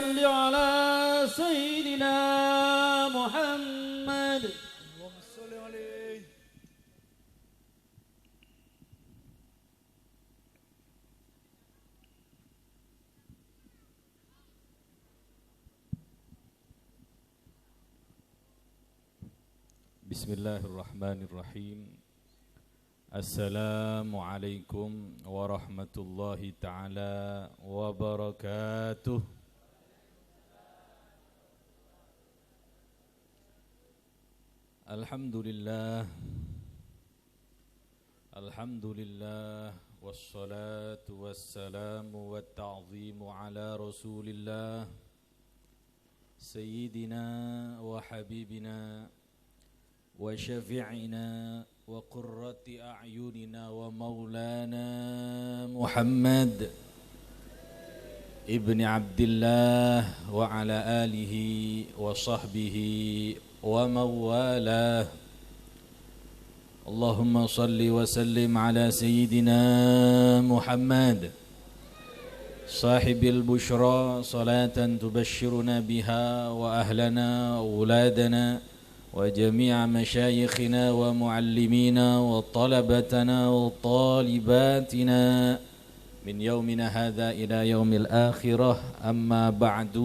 صل على سيدنا محمد. اللهم صل عليه. Bismillahirrahmanirrahim. Assalamualaikum warahmatullahi ta'ala wabarakatuh. Alhamdulillah. Alhamdulillah. Wassalatu wassalamu watta'zimu ala rasulillah Sayyidina wa habibina wa syafi'ina wa qurrati a'yunina wa maulana Muhammad ibni Abdillah wa ala alihi wa sahbihi wa mawalah. Allahumma salli wa sallim ala sayyidina Muhammad sahibil bushra salatan tubashshiruna biha wa ahlana wa auladana وجميع مشايخنا ومعلمينا وطلبتنا وطالباتنا من يومنا هذا إلى يوم الآخرة. أما بعد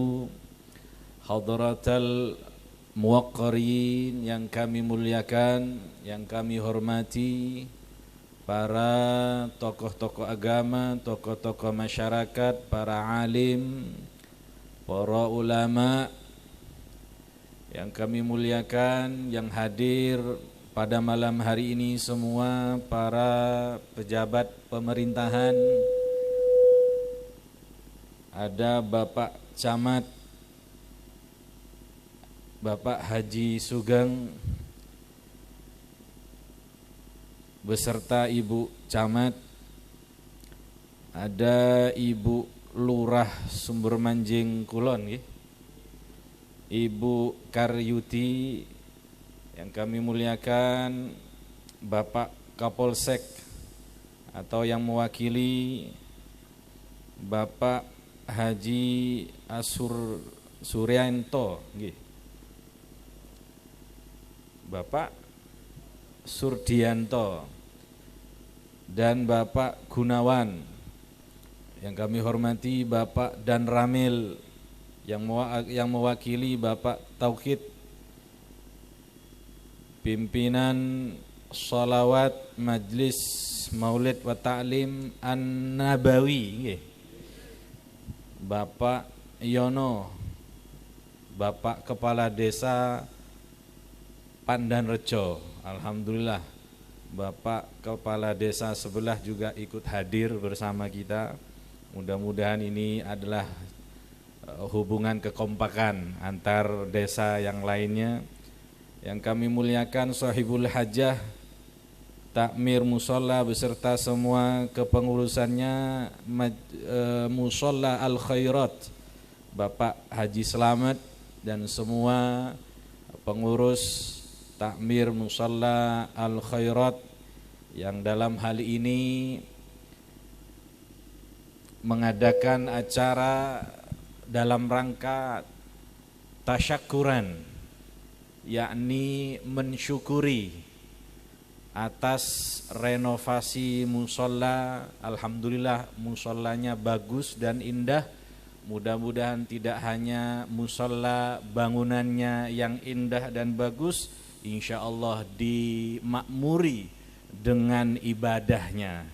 حضرة الموقرين yang kami muliakan, yang kami hormati, para tokoh-tokoh agama, tokoh-tokoh masyarakat, para alim, para ulama yang kami muliakan, yang hadir pada malam hari ini semua, para pejabat pemerintahan, ada Bapak Camat, Bapak Haji Sugeng, beserta Ibu Camat, ada Ibu Lurah Sumbermanjing Kulon, Ibu Karyuti, yang kami muliakan, Bapak Kapolsek atau yang mewakili Bapak Haji Asur Suryanto, Bapak Surdianto, dan Bapak Gunawan. Yang kami hormati Bapak Dan Ramil, yang mewakili Bapak Tauhid, pimpinan sholawat Majlis Maulid wa Ta'lim An-Nabawi, Bapak Yono, Bapak Kepala Desa Pandanrejo. Alhamdulillah Bapak Kepala Desa sebelah juga ikut hadir bersama kita. Mudah-mudahan ini adalah hubungan kekompakan antar desa yang lainnya. Yang kami muliakan Sahibul Hajah Takmir Musolla beserta semua kepengurusannya, Musolla Al Khairat, Bapak Haji Selamat, dan semua pengurus Takmir Musolla Al Khairat yang dalam hal ini mengadakan acara dalam rangka tasyakuran, yakni mensyukuri atas renovasi musolla. Alhamdulillah musollanya bagus dan indah. Mudah-mudahan tidak hanya musolla bangunannya yang indah dan bagus, insya Allah dimakmuri dengan ibadahnya,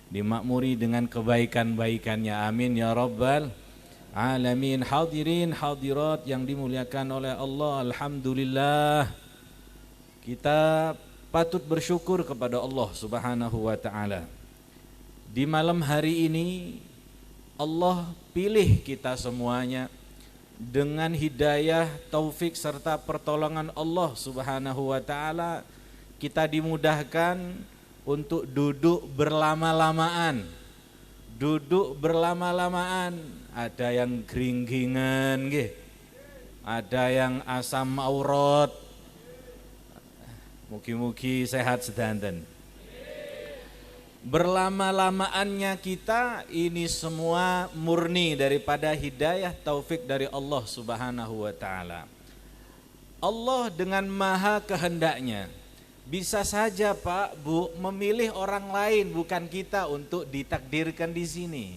dimakmuri dengan kebaikan-baikannya. Amin ya rabbal alamin. Hadirin hadirat yang dimuliakan oleh Allah, alhamdulillah kita patut bersyukur kepada Allah Subhanahu wa taala. Di malam hari ini Allah pilih kita semuanya dengan hidayah, taufik serta pertolongan Allah Subhanahu wa taala. Kita dimudahkan untuk duduk berlama-lamaan. Ada yang geringgingan, ada yang asam aurat. Mugi-mugi sehat sedanten. Berlama-lamaannya kita ini semua murni daripada hidayah taufik dari Allah Subhanahu wa taala. Allah dengan maha kehendaknya bisa saja Pak, Bu, memilih orang lain bukan kita untuk ditakdirkan di sini.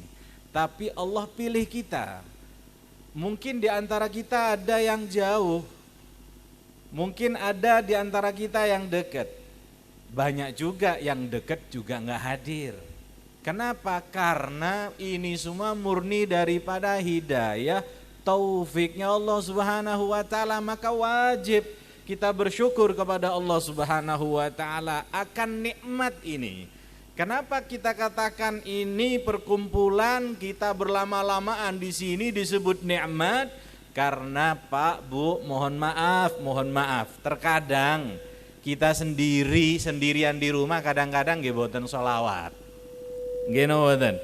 Tapi Allah pilih kita. Mungkin di antara kita ada yang jauh, mungkin ada di antara kita yang dekat. Banyak juga yang dekat juga nggak hadir. Kenapa? Karena ini semua murni daripada hidayah taufiknya Allah Subhanahu wa taala, maka wajib kita bersyukur kepada Allah Subhanahu wa taala akan nikmat ini. Kenapa kita katakan ini perkumpulan kita berlama-lamaan di sini disebut nikmat? Karena Pak, Bu, mohon maaf, terkadang kita sendirian di rumah kadang-kadang nggih boten sholawat. Nggih napa boten?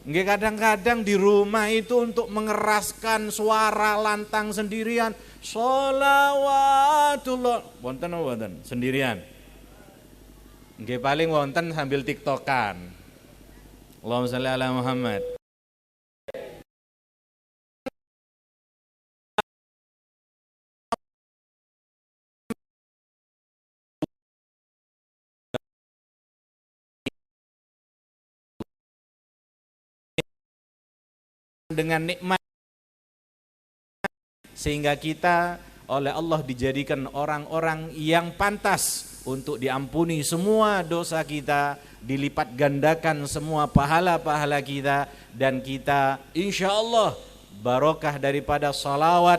Nggih kadang-kadang di rumah itu untuk mengeraskan suara lantang sendirian, sholawatullah. Wonten napa boten? Sendirian. Nggih paling wonten sambil tiktokan. Allahumma sholli ala Muhammad. Dengan nikmat sehingga kita oleh Allah dijadikan orang-orang yang pantas untuk diampuni semua dosa kita, dilipat gandakan semua pahala-pahala kita, dan kita insya Allah barokah daripada salawat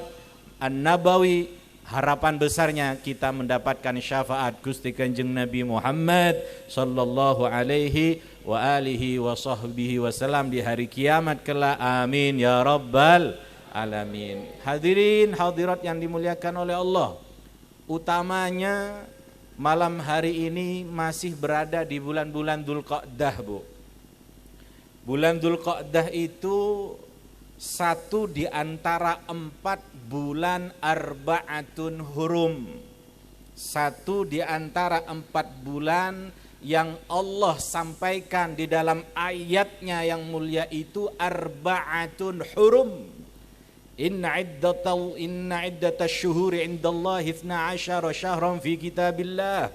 an-nabawi, harapan besarnya kita mendapatkan syafaat Gusti Kanjeng Nabi Muhammad sallallahu alaihi wa alihi wa sahbihi wasallam di hari kiamat kelak. Amin ya rabbal alamin. Hadirin hadirat yang dimuliakan oleh Allah, utamanya malam hari ini masih berada di bulan-bulan Dzulqa'dah, Bu. Bulan Dzulqa'dah itu satu di antara 4 bulan arba'atun hurum. Satu di antara 4 bulan yang Allah sampaikan di dalam ayatnya yang mulia itu arba'atun hurum. Inna iddatash syuhuri indallahi 12 syahran fi kitabillah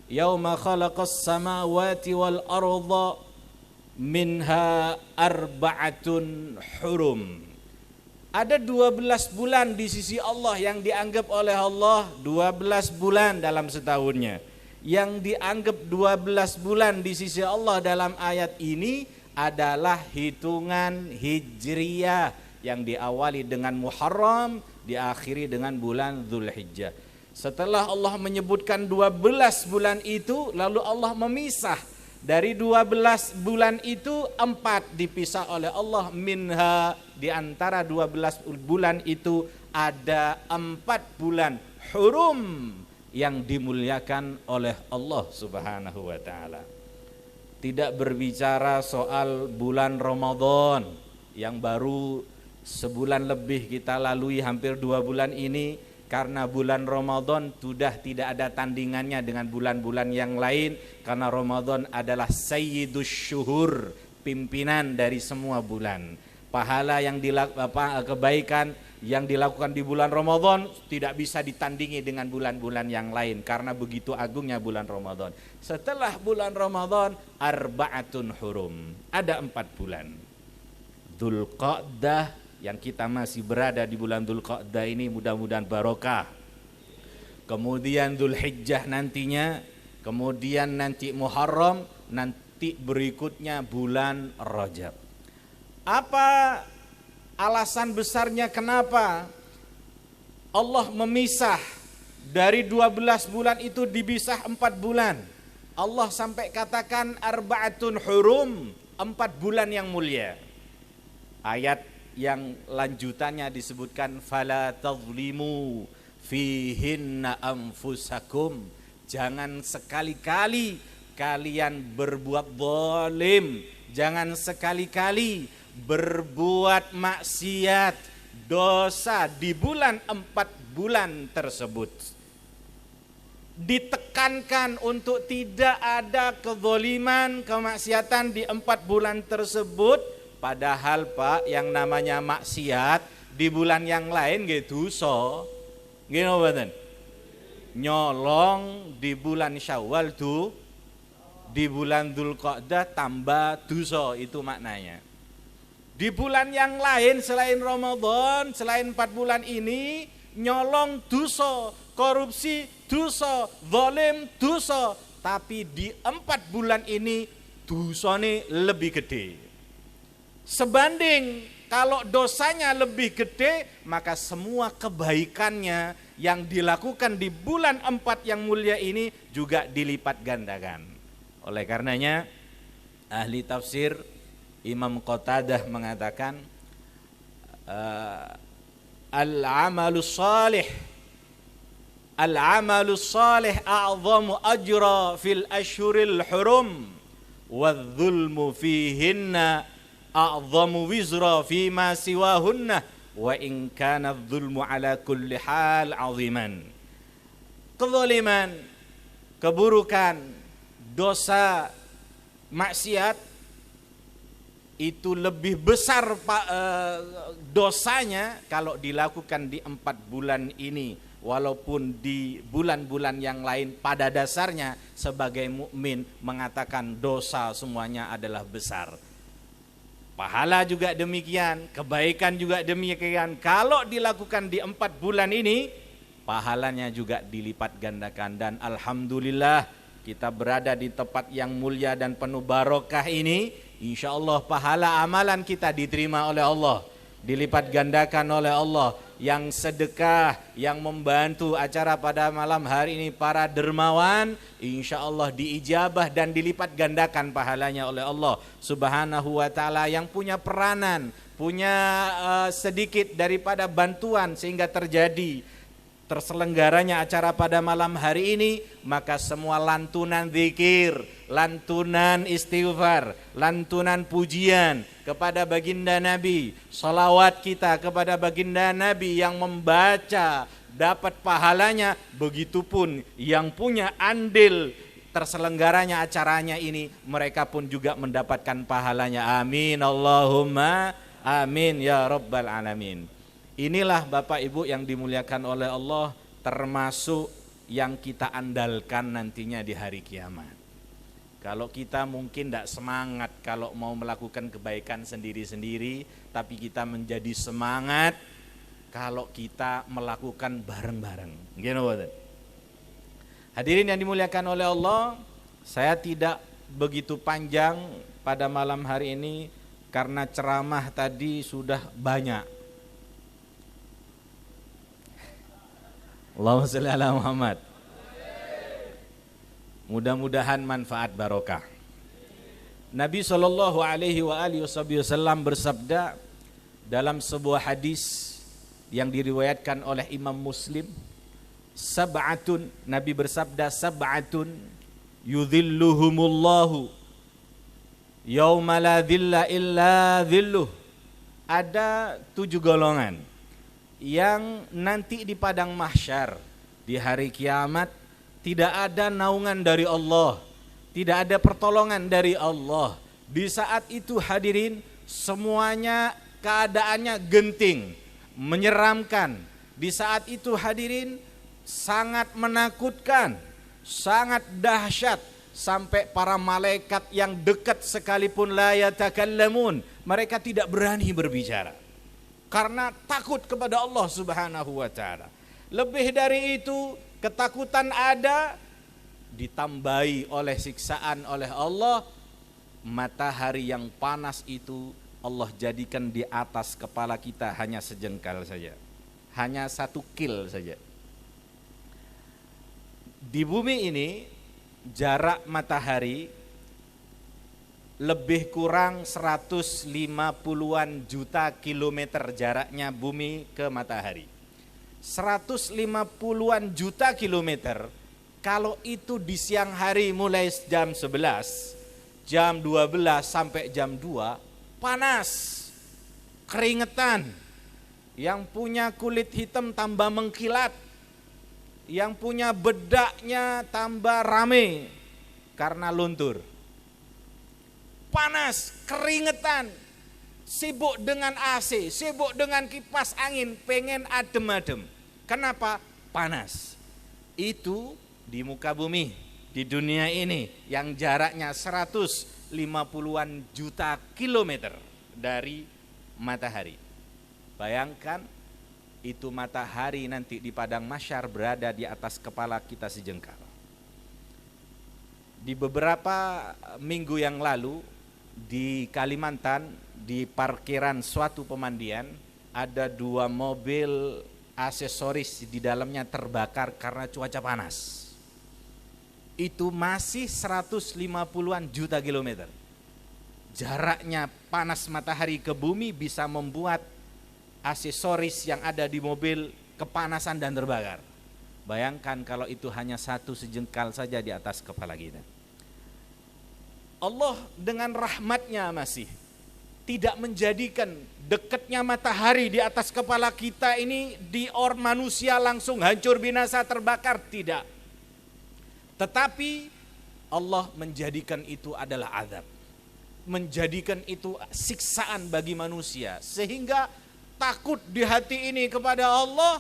yauma khalaqas samawati wal arda minha arba'atun hurum. Ada 12 bulan di sisi Allah yang dianggap oleh Allah 12 bulan dalam setahunnya. Yang dianggap 12 bulan di sisi Allah dalam ayat ini adalah hitungan hijriyah yang diawali dengan Muharram, diakhiri dengan bulan Dzulhijjah. Setelah Allah menyebutkan 12 bulan itu, lalu Allah memisah. Dari 12 bulan itu 4 dipisah oleh Allah, minha, di antara 12 bulan itu ada 4 bulan hurum yang dimuliakan oleh Allah Subhanahu wa taala. Tidak berbicara soal bulan Ramadan yang baru sebulan lebih kita lalui, hampir 2 bulan ini, karena bulan Ramadan sudah tidak ada tandingannya dengan bulan-bulan yang lain, karena Ramadan adalah sayyidus syuhur, pimpinan dari semua bulan. Pahala yang kebaikan yang dilakukan di bulan Ramadan tidak bisa ditandingi dengan bulan-bulan yang lain karena begitu agungnya bulan Ramadan. Setelah bulan Ramadan arba'atun hurum, ada 4 bulan. Dzulqa'dah, yang kita masih berada di bulan Dzulqa'dah ini mudah-mudahan barokah. Kemudian Dzulhijjah nantinya, kemudian nanti Muharram, nanti berikutnya bulan Rajab. Apa alasan besarnya kenapa Allah memisah dari 12 bulan itu dipisah 4 bulan? Allah sampai katakan arba'atun hurum, 4 bulan yang mulia. Ayat yang lanjutannya disebutkan fala tazlimu fihinna anfusakum, jangan sekali-kali kalian berbuat zalim, jangan sekali-kali berbuat maksiat, dosa di bulan 4 bulan tersebut. ditekankan untuk tidak ada kezaliman, kemaksiatan di 4 bulan tersebut. Padahal Pak, yang namanya maksiat di bulan yang lain gitu so gini badan nyolong di bulan Syawal tuh, di bulan Dzulqa'dah tambah dosa, itu maknanya. Di bulan yang lain selain Ramadan, selain 4 bulan ini, nyolong dosa, korupsi dosa, zalim dosa. Tapi di 4 bulan ini dosanya lebih gede. Sebanding kalau dosanya lebih gede, maka semua kebaikannya yang dilakukan di bulan 4 yang mulia ini juga dilipat gandakan. Oleh karenanya ahli tafsir Imam Qatadah mengatakan al-amalus salih a'zamu ajra fil ashhuril hurum wadh-dhulmu fihinna a'zamu wizra fima siwahunna wa in kana adh-dhulmu ala kulli hal 'aziman. Kezaliman, keburukan, dosa, maksiat itu lebih besar dosanya kalau dilakukan di 4 bulan ini, walaupun di bulan-bulan yang lain pada dasarnya sebagai mukmin mengatakan dosa semuanya adalah besar. Pahala juga demikian, kebaikan juga demikian. Kalau dilakukan di 4 bulan ini, pahalanya juga dilipat gandakan. Dan alhamdulillah kita berada di tempat yang mulia dan penuh barokah ini. Insya Allah pahala amalan kita diterima oleh Allah, dilipat gandakan oleh Allah. Yang sedekah, yang membantu acara pada malam hari ini, para dermawan, insya Allah diijabah dan dilipat gandakan pahalanya oleh Allah Subhanahu wa ta'ala. Yang punya peranan, punya sedikit daripada bantuan sehingga terselenggaranya acara pada malam hari ini, maka semua lantunan zikir, lantunan istighfar, lantunan pujian kepada baginda Nabi, salawat kita kepada baginda Nabi yang membaca dapat pahalanya, begitupun yang punya andil terselenggaranya acaranya ini, mereka pun juga mendapatkan pahalanya. Amin Allahumma amin ya rabbal alamin. Inilah Bapak Ibu yang dimuliakan oleh Allah, termasuk yang kita andalkan nantinya di hari kiamat. Kalau kita mungkin tidak semangat kalau mau melakukan kebaikan sendiri-sendiri, tapi kita menjadi semangat kalau kita melakukan bareng-bareng. Hadirin yang dimuliakan oleh Allah, saya tidak begitu panjang pada malam hari ini karena ceramah tadi sudah banyak. Allahumma sholli ala Muhammad. Mudah-mudahan manfaat barokah. Nabi SAW bersabda dalam sebuah hadis yang diriwayatkan oleh Imam Muslim, sab'atun, Nabi bersabda, sab'atun yudhilluhumullahu yauma la dhilla illa dhilluh. Ada 7 golongan yang nanti di padang mahsyar di hari kiamat tidak ada naungan dari Allah, tidak ada pertolongan dari Allah. Di saat itu hadirin, semuanya keadaannya genting, menyeramkan. Di saat itu hadirin, sangat menakutkan, sangat dahsyat, sampai para malaikat yang dekat sekalipun la yatakallamun, mereka tidak berani berbicara karena takut kepada Allah Subhanahu wa ta'ala. Lebih dari itu, ketakutan ada, ditambahi oleh siksaan oleh Allah. Matahari yang panas itu Allah jadikan di atas kepala kita hanya sejengkal saja, hanya 1 kil saja. Di bumi ini jarak matahari lebih kurang 150-an juta kilometer jaraknya bumi ke matahari. 150-an juta kilometer. Kalau itu di siang hari mulai jam 11, jam 12 sampai jam 2, panas, keringetan. Yang punya kulit hitam tambah mengkilat. yang punya bedaknya tambah rame karena luntur. Panas, keringetan, sibuk dengan AC, sibuk dengan kipas angin, pengen adem-adem. Kenapa? Panas. Itu di muka bumi, di dunia ini yang jaraknya 150-an juta kilometer dari matahari. Bayangkan itu matahari nanti di padang mahsyar berada di atas kepala kita sejengkal. Di beberapa minggu yang lalu di Kalimantan, di parkiran suatu pemandian, ada 2 mobil aksesoris di dalamnya terbakar karena cuaca panas. Itu masih 150-an juta kilometer. Jaraknya panas matahari ke bumi bisa membuat aksesoris yang ada di mobil kepanasan dan terbakar. Bayangkan kalau itu hanya 1 sejengkal saja di atas kepala kita. Allah dengan rahmatnya masih tidak menjadikan dekatnya matahari di atas kepala kita ini manusia langsung hancur binasa terbakar, tidak. Tetapi Allah menjadikan itu adalah azab, menjadikan itu siksaan bagi manusia, sehingga takut di hati ini kepada Allah.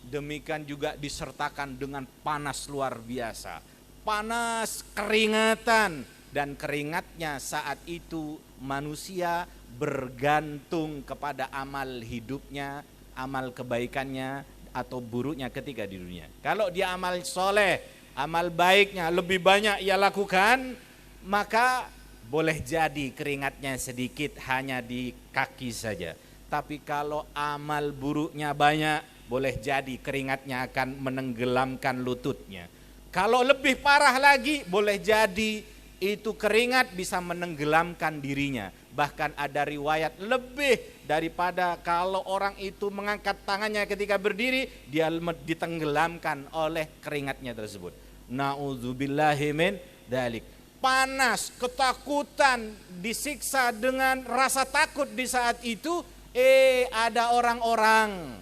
Demikian juga disertakan dengan panas luar biasa, panas, keringatan, dan keringatnya saat itu manusia bergantung kepada amal hidupnya, amal kebaikannya atau buruknya ketika di dunia. Kalau dia amal soleh, amal baiknya lebih banyak ia lakukan, maka boleh jadi keringatnya sedikit hanya di kaki saja. Tapi kalau amal buruknya banyak, boleh jadi keringatnya akan menenggelamkan lututnya. Kalau lebih parah lagi, boleh jadi itu keringat bisa menenggelamkan dirinya. Bahkan ada riwayat lebih daripada kalau orang itu mengangkat tangannya ketika berdiri, dia ditenggelamkan oleh keringatnya tersebut. Na'udzubillahi min dzalik. Panas, ketakutan, disiksa dengan rasa takut di saat itu. Ada orang-orang,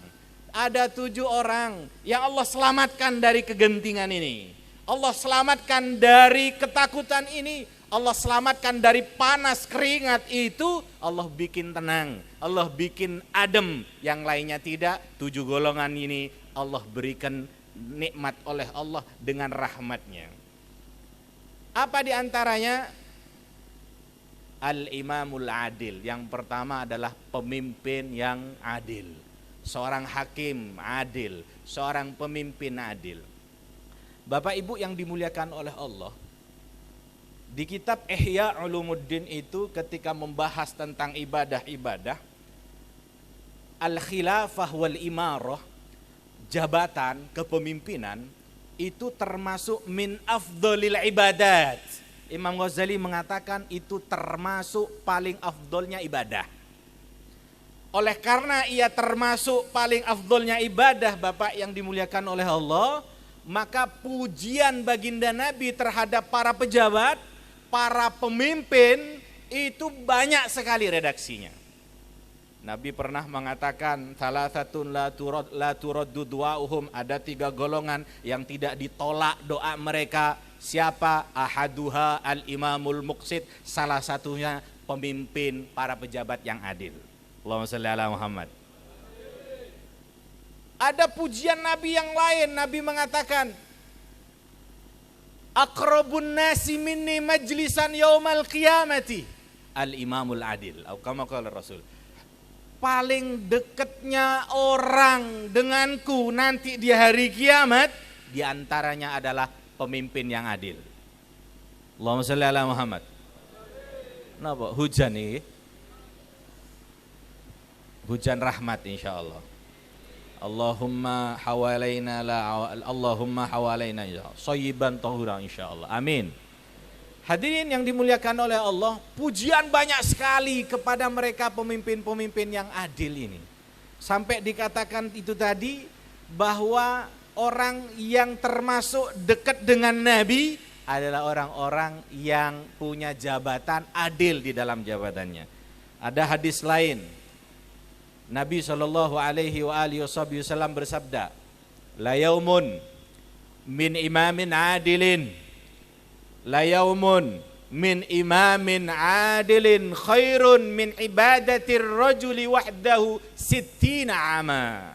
ada 7 orang yang Allah selamatkan dari kegentingan ini. Allah selamatkan dari ketakutan ini. Allah selamatkan dari panas keringat itu. Allah bikin tenang, Allah bikin adem. Yang lainnya tidak. 7 golongan ini Allah berikan nikmat oleh Allah dengan rahmatnya. Apa diantaranya? Al-Imamul Adil. Yang pertama adalah pemimpin yang adil. Seorang hakim adil, seorang pemimpin adil. Bapak Ibu yang dimuliakan oleh Allah, di kitab Ihya Ulumuddin itu ketika membahas tentang ibadah-ibadah, al-khilafah wal imarah, jabatan kepemimpinan itu termasuk min afdhalil ibadat. Imam Ghazali mengatakan itu termasuk paling afdolnya ibadah. Oleh karena ia termasuk paling afdolnya ibadah, Bapak yang dimuliakan oleh Allah, maka pujian baginda Nabi terhadap para pejabat, para pemimpin itu banyak sekali redaksinya. Nabi pernah mengatakan salasatun la turaddu du'auhum, ada 3 golongan yang tidak ditolak doa mereka. Siapa? Ahaduha al-imamul muqsit, salah satunya pemimpin para pejabat yang adil. Allahumma shalli ala Muhammad. Ada pujian Nabi yang lain, Nabi mengatakan aqrabun nasi minni majlisan yaumal qiyamati al-imamul adil, atau kama qala Rasul. Paling dekatnya orang denganku nanti di hari kiamat, diantaranya adalah pemimpin yang adil. Allahumma shalli ala Muhammad. Napa hujan ini? Hujan rahmat insyaallah. Allahumma hawalaina Allahumma hawalaina shayyiban tahura insyaallah. Amin. Hadirin yang dimuliakan oleh Allah, pujian banyak sekali kepada mereka pemimpin-pemimpin yang adil ini. Sampai dikatakan itu tadi bahwa orang yang termasuk dekat dengan Nabi adalah orang-orang yang punya jabatan adil di dalam jabatannya. Ada hadis lain, Nabi SAW bersabda, la yaumun min imamin adilin la yaumun min imamin adilin khairun min ibadatir rajuli wahdahu sittina ama.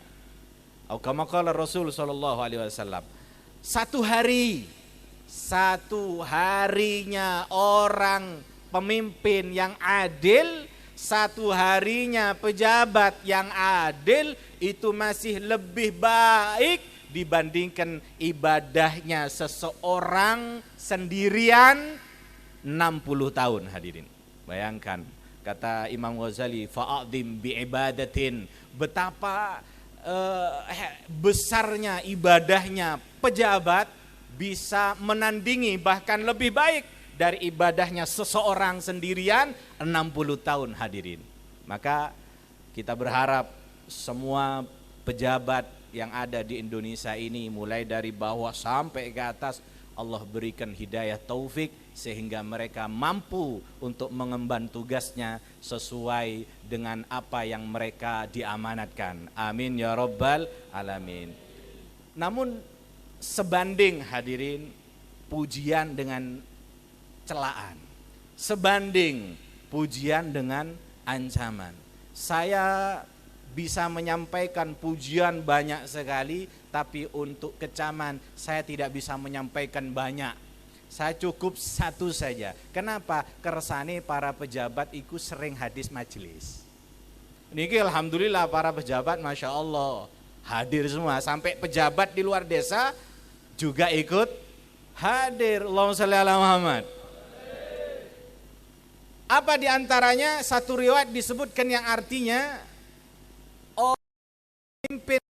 Atau kama qala Rasul sallallahu alaihi wasallam. Satu harinya orang pemimpin yang adil, satu harinya pejabat yang adil itu masih lebih baik dibandingkan ibadahnya seseorang sendirian 60 tahun hadirin. Bayangkan kata Imam Ghazali, fa'adhim bi'ibadatin, betapa besarnya ibadahnya pejabat bisa menandingi bahkan lebih baik dari ibadahnya seseorang sendirian 60 tahun hadirin. Maka kita berharap semua pejabat yang ada di Indonesia ini mulai dari bawah sampai ke atas Allah berikan hidayah taufik sehingga mereka mampu untuk mengemban tugasnya sesuai dengan apa yang mereka diamanatkan. Amin ya rabbal alamin. Namun sebanding hadirin pujian dengan celaan, sebanding pujian dengan ancaman. Saya bisa menyampaikan pujian banyak sekali, tapi untuk kecaman saya tidak bisa menyampaikan banyak. Saya cukup satu saja. Kenapa? Kersane para pejabat ikut sering hadis majelis. Niki alhamdulillah para pejabat masya Allah hadir semua. Sampai pejabat di luar desa juga ikut hadir. Allahumma shalli ala Muhammad. Apa diantaranya? Satu riwayat disebutkan yang artinya pemimpin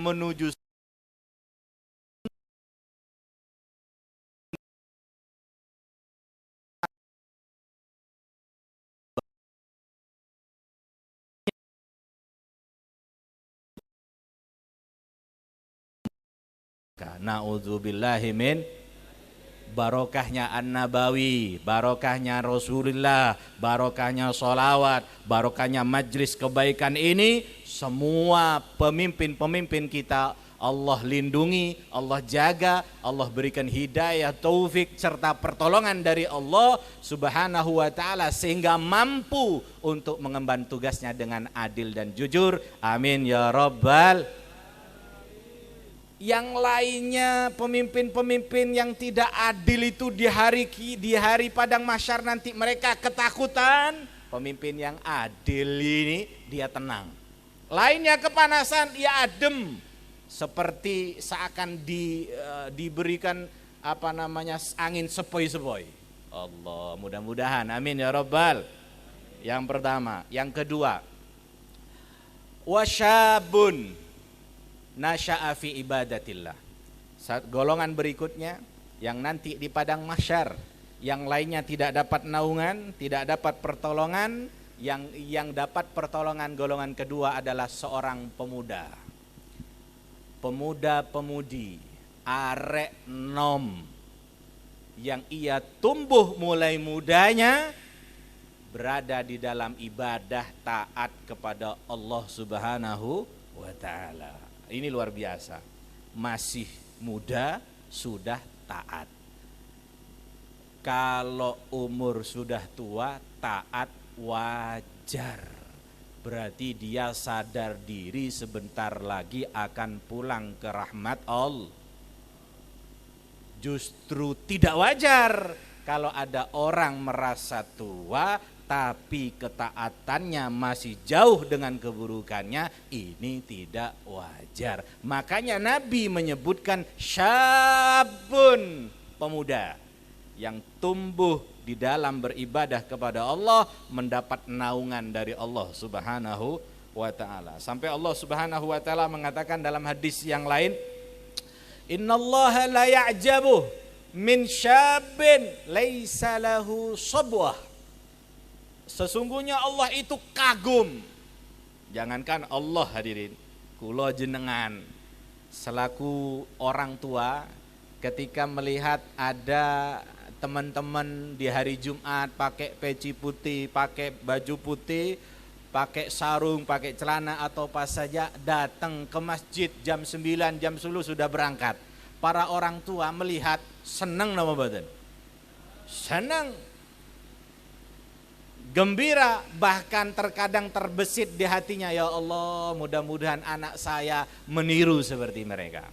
menuju na'udzubillahi min barokahnya an-nabawi, barokahnya Rasulullah, barokahnya sholawat, barokahnya majlis kebaikan ini. Semua pemimpin-pemimpin kita Allah lindungi, Allah jaga, Allah berikan hidayah, taufik serta pertolongan dari Allah Subhanahu wa taala sehingga mampu untuk mengemban tugasnya dengan adil dan jujur. Amin ya rabbal. Yang lainnya pemimpin-pemimpin yang tidak adil itu di hari padang mahsyar nanti mereka ketakutan. Pemimpin yang adil ini dia tenang. Lainnya kepanasan, ia adem. Seperti seakan diberikan angin sepoi-sepoi. Allah, mudah-mudahan. Amin ya rabbal. Yang pertama, yang kedua. Wasyabun nasya'a fi ibadatillah. Golongan berikutnya yang nanti di padang mahsyar, yang lainnya tidak dapat naungan, tidak dapat pertolongan, yang dapat pertolongan golongan kedua adalah seorang pemuda. Pemuda-pemudi arek nom yang ia tumbuh mulai mudanya berada di dalam ibadah taat kepada Allah Subhanahu wa taala. Ini luar biasa. Masih muda sudah taat. Kalau umur sudah tua taat wajar. Berarti dia sadar diri sebentar lagi akan pulang ke rahmat Allah. Justru tidak wajar kalau ada orang merasa tua tapi ketaatannya masih jauh dengan keburukannya, ini tidak wajar. Makanya Nabi menyebutkan syabun, pemuda yang tumbuh di dalam beribadah kepada Allah mendapat naungan dari Allah Subhanahu wa taala. Sampai Allah Subhanahu wa taala mengatakan dalam hadis yang lain, innallaha la ya'jabu min syabin laisa lahu sabwah. Sesungguhnya Allah itu kagum. Jangankan Allah hadirin, kula jenengan selaku orang tua ketika melihat ada teman-teman di hari Jumat pakai peci putih, pakai baju putih, pakai sarung, pakai celana atau apa saja, datang ke masjid jam 9, jam 10 sudah berangkat. Para orang tua melihat senang nama badan. Senang, gembira, bahkan terkadang terbesit di hatinya, ya Allah, mudah-mudahan anak saya meniru seperti mereka.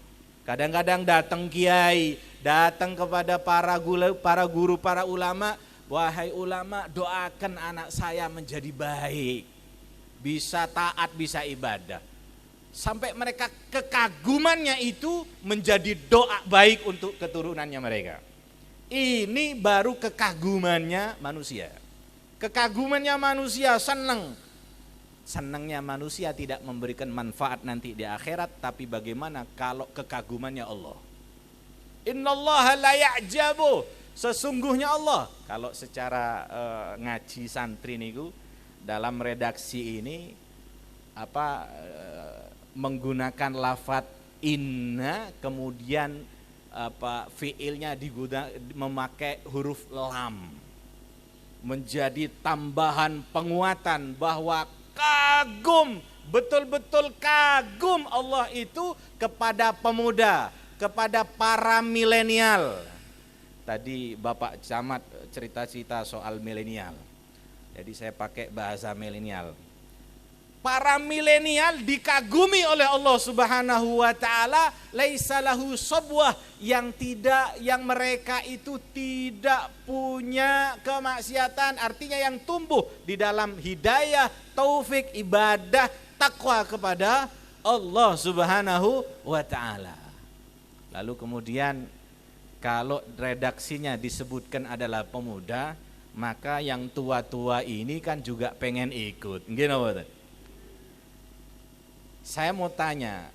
Kadang-kadang datang kiai, datang kepada para guru, para ulama, wahai ulama, doakan anak saya menjadi baik, bisa taat, bisa ibadah. Sampai mereka kekagumannya itu menjadi doa baik untuk keturunannya mereka. Ini baru kekagumannya manusia. Kekagumannya manusia senang. Senangnya manusia tidak memberikan manfaat nanti di akhirat, tapi bagaimana kalau kekagumannya Allah? Innallaha la ya'jabu, sesungguhnya Allah. Kalau secara ngaji santri niku dalam redaksi ini menggunakan lafadz inna, kemudian fiilnya memakai huruf lam, menjadi tambahan penguatan bahwa kagum, betul-betul kagum Allah itu kepada pemuda, kepada para milenial. Tadi Bapak Camat cerita-cerita soal milenial, jadi saya pakai bahasa milenial. Para milenial dikagumi oleh Allah Subhanahu wa taala, laisa lahu sabwah, yang mereka itu tidak punya kemaksiatan, artinya yang tumbuh di dalam hidayah, taufik, ibadah, takwa kepada Allah Subhanahu wa taala. Lalu kemudian kalau redaksinya disebutkan adalah pemuda, maka yang tua-tua ini kan juga pengen ikut. Nggih. Saya mau tanya,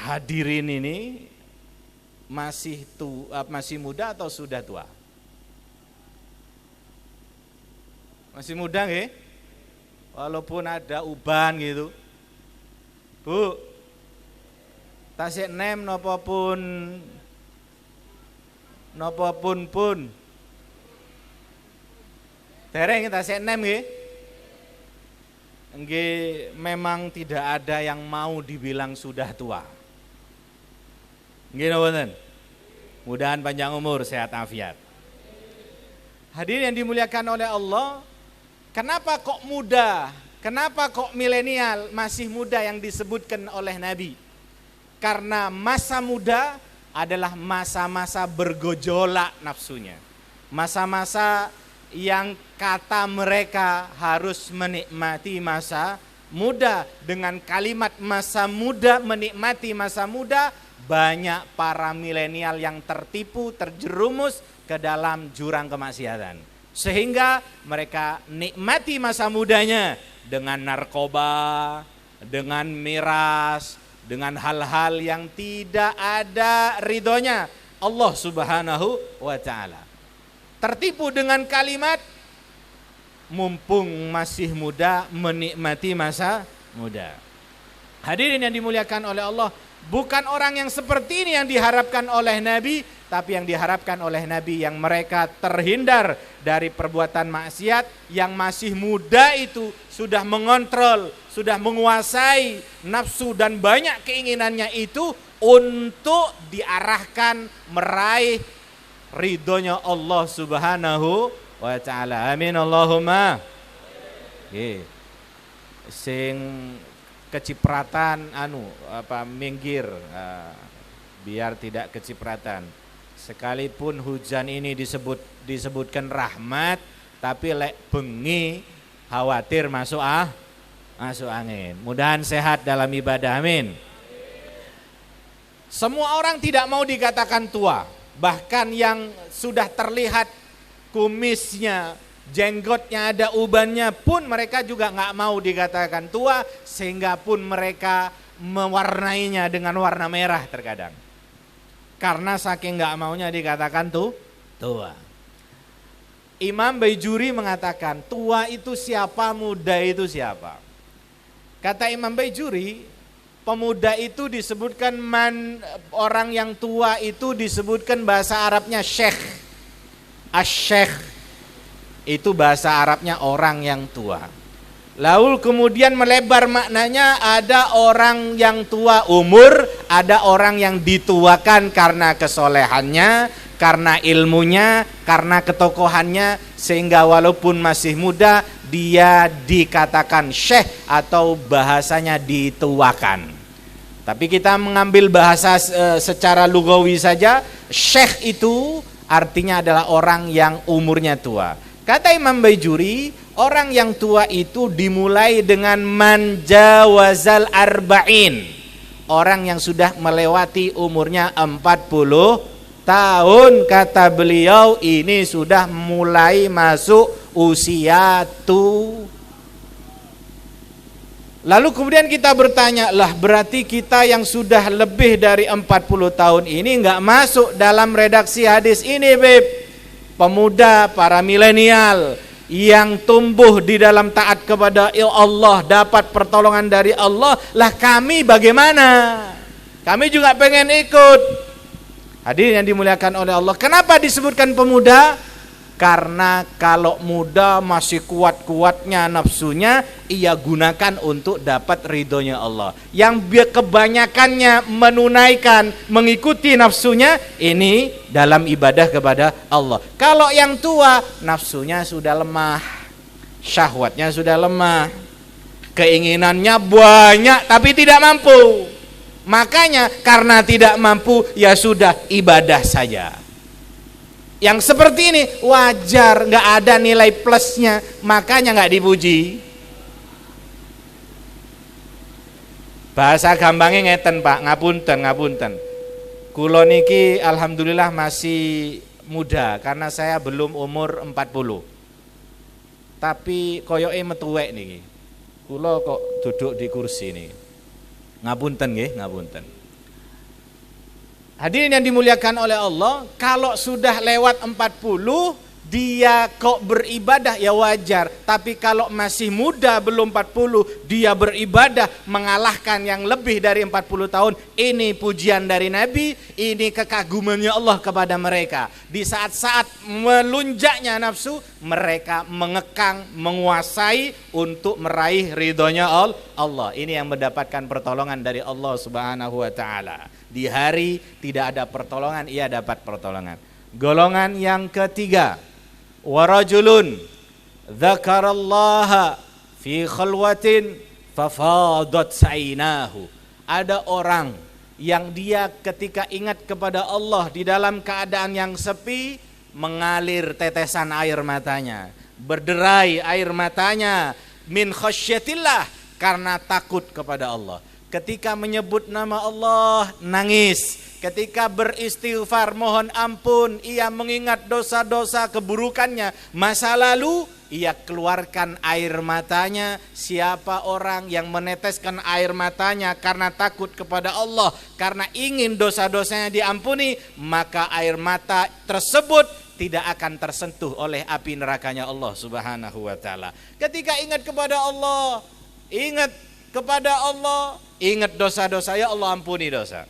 hadirin ini masih muda atau sudah tua? Masih muda nggih? Walaupun ada uban gitu. Bu, tasik nem napa pun dereng tasik nem nggih? Nggih, memang tidak ada yang mau dibilang sudah tua. Nggih napa? Mudahan panjang umur, sehat afiat. Hadirin yang dimuliakan oleh Allah, kenapa kok muda? Kenapa kok milenial masih muda yang disebutkan oleh Nabi? Karena masa muda adalah masa-masa bergejolak nafsunya. Masa-masa yang kata mereka harus menikmati masa muda. Dengan kalimat masa muda, menikmati masa muda, banyak para milenial yang tertipu, terjerumus ke dalam jurang kemaksiatan. Sehingga mereka nikmati masa mudanya dengan narkoba, dengan miras, dengan hal-hal yang tidak ada ridhonya Allah Subhanahu wa ta'ala. Tertipu dengan kalimat mumpung masih muda, menikmati masa muda. Hadirin yang dimuliakan oleh Allah, bukan orang yang seperti ini yang diharapkan oleh Nabi, tapi yang diharapkan oleh Nabi yang mereka terhindar dari perbuatan maksiat, yang masih muda itu sudah mengontrol, sudah menguasai nafsu dan banyak keinginannya itu untuk diarahkan meraih ridhonya Allah Subhanahu wa ta'ala. Amin Allahumma. Sing kecipratan minggir, biar tidak kecipratan. Sekalipun hujan ini disebutkan rahmat, tapi lek bengi khawatir masuk angin. Mudahan sehat dalam ibadah, amin. Semua orang tidak mau dikatakan tua. Bahkan yang sudah terlihat kumisnya, jenggotnya ada ubannya pun mereka juga nggak mau dikatakan tua, sehingga pun mereka mewarnainya dengan warna merah terkadang. Karena saking nggak maunya dikatakan tua. Imam Baijuri mengatakan, tua itu siapa, muda itu siapa. Kata Imam Baijuri, pemuda itu disebutkan orang yang tua itu disebutkan bahasa Arabnya syekh. Asy-syekh itu bahasa Arabnya orang yang tua. Lalu kemudian melebar maknanya, ada orang yang tua umur, ada orang yang dituakan karena kesolehannya, karena ilmunya, karena ketokohannya, sehingga walaupun masih muda dia dikatakan syekh atau bahasanya dituakan. Tapi kita mengambil bahasa secara lugawi saja, syekh itu artinya adalah orang yang umurnya tua. Kata Imam Baijuri, orang yang tua itu dimulai dengan man jawazal arba'in. Orang yang sudah melewati umurnya 40 tahun, kata beliau, ini sudah mulai masuk usia tua. Lalu kemudian kita bertanya, lah berarti kita yang sudah lebih dari 40 tahun ini enggak masuk dalam redaksi hadis ini, Beb. Pemuda, para milenial yang tumbuh di dalam taat kepada Allah, dapat pertolongan dari Allah, lah kami bagaimana? Kami juga pengen ikut. Hadirin yang dimuliakan oleh Allah, kenapa disebutkan pemuda? Karena kalau muda masih kuat-kuatnya nafsunya, ia gunakan untuk dapat ridhonya Allah. Yang kebanyakannya menunaikan, mengikuti nafsunya, ini dalam ibadah kepada Allah. Kalau yang tua, nafsunya sudah lemah, syahwatnya sudah lemah, keinginannya banyak tapi tidak mampu. Makanya karena tidak mampu, ya sudah ibadah saja. Yang seperti ini wajar, nggak ada nilai plusnya, makanya nggak dipuji. Bahasa gampangnya ngeten Pak, ngapunten. Kulo niki alhamdulillah masih muda karena saya belum umur 40. Tapi koyoke metuwek niki. Kulo kok duduk di kursi niki. Ngapunten nggih, ngapunten. Hadirin yang dimuliakan oleh Allah, kalau sudah lewat 40 dia kok beribadah ya wajar. Tapi kalau masih muda belum 40 dia beribadah mengalahkan yang lebih dari 40 tahun, ini pujian dari Nabi, ini kekagumannya Allah kepada mereka. Di saat-saat melunjaknya nafsu, mereka mengekang, menguasai untuk meraih ridhonya Allah. Ini yang mendapatkan pertolongan dari Allah Subhanahu wa taala. Di hari tidak ada pertolongan, ia dapat pertolongan. Golongan yang ketiga, warajulun dzakarallaha fi khalwatin fafadat sainahu. Ada orang yang dia ketika ingat kepada Allah di dalam keadaan yang sepi, mengalir tetesan air matanya, berderai air matanya min khasyatillah, karena takut kepada Allah. Ketika menyebut nama Allah nangis, ketika beristighfar mohon ampun, ia mengingat dosa-dosa keburukannya masa lalu, ia keluarkan air matanya. Siapa orang yang meneteskan air matanya karena takut kepada Allah, karena ingin dosa-dosanya diampuni, maka air mata tersebut tidak akan tersentuh oleh api nerakanya Allah Subhanahu wa taala. Ketika ingat kepada Allah, ingat dosa-dosa, ya Allah ampuni dosa.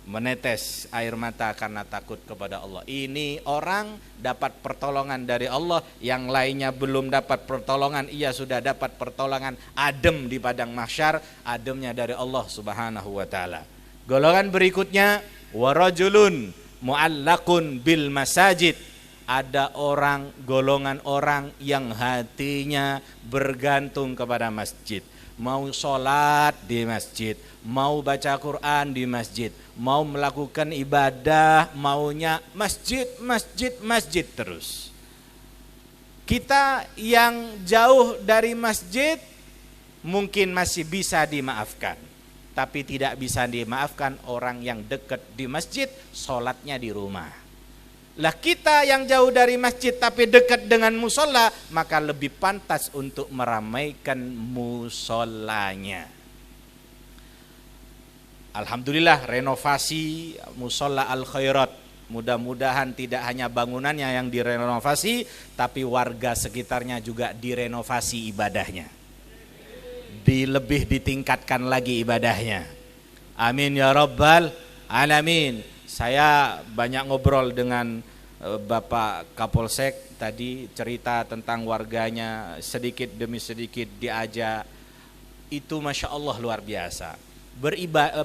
Menetes air mata karena takut kepada Allah. Ini orang dapat pertolongan dari Allah, yang lainnya belum dapat pertolongan, ia sudah dapat pertolongan, adem di padang mahsyar, ademnya dari Allah Subhanahu wa taala. Golongan berikutnya, warajulun mu'allaqun bil masajid. Ada orang, golongan orang yang hatinya bergantung kepada masjid. Mau sholat di masjid, mau baca Quran di masjid, mau melakukan ibadah, maunya masjid terus. Kita yang jauh dari masjid mungkin masih bisa dimaafkan, tapi tidak bisa dimaafkan orang yang dekat di masjid, sholatnya di rumah. Lah kita yang jauh dari masjid tapi dekat dengan musola, maka lebih pantas untuk meramaikan musolanya. Alhamdulillah renovasi musola Al Khairat. Mudah-mudahan tidak hanya bangunannya yang direnovasi, tapi warga sekitarnya juga direnovasi ibadahnya. lebih ditingkatkan lagi ibadahnya. Amin ya rabbal alamin. Saya banyak ngobrol dengan Bapak Kapolsek tadi, cerita tentang warganya, sedikit demi sedikit diajak. Itu Masya Allah luar biasa.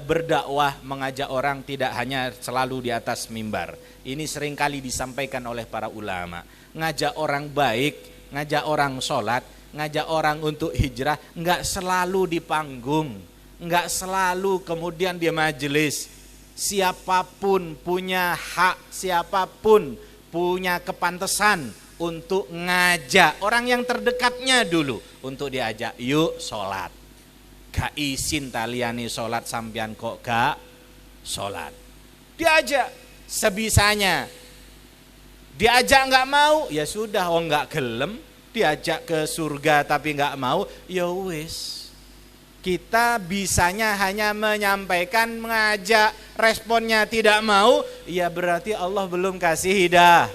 Berdakwah, mengajak orang tidak hanya selalu di atas mimbar. Ini seringkali disampaikan oleh para ulama. Ngajak orang baik, ngajak orang sholat, ngajak orang untuk hijrah, enggak selalu di panggung, enggak selalu kemudian di majelis. Siapapun punya hak, siapapun punya kepantasan untuk ngajak orang yang terdekatnya dulu untuk diajak, yuk sholat. Gak izin taliani sholat sampean kok gak sholat. Diajak sebisanya. Diajak gak mau, ya sudah, gak gelem. Diajak ke surga tapi gak mau, ya wis. Kita bisanya hanya menyampaikan, mengajak, responnya tidak mau, ya berarti Allah belum kasih hidayah.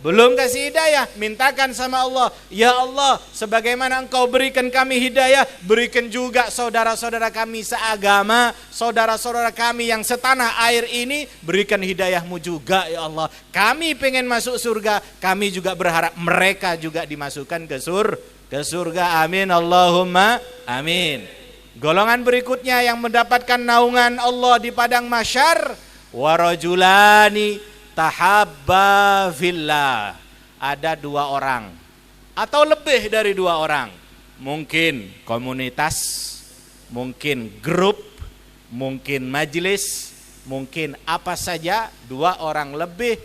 Belum kasih hidayah, mintakan sama Allah, ya Allah, sebagaimana Engkau berikan kami hidayah, berikan juga saudara-saudara kami seagama, saudara-saudara kami yang setanah air ini, berikan hidayahmu juga ya Allah. Kami pengen masuk surga, kami juga berharap mereka juga dimasukkan ke surga. Amin Allahumma amin. Golongan berikutnya yang mendapatkan naungan Allah di padang mahsyar, warajulani tahabba fillah. Ada dua orang atau lebih dari dua orang, mungkin komunitas, mungkin grup, mungkin majelis, mungkin apa saja. Dua orang lebih,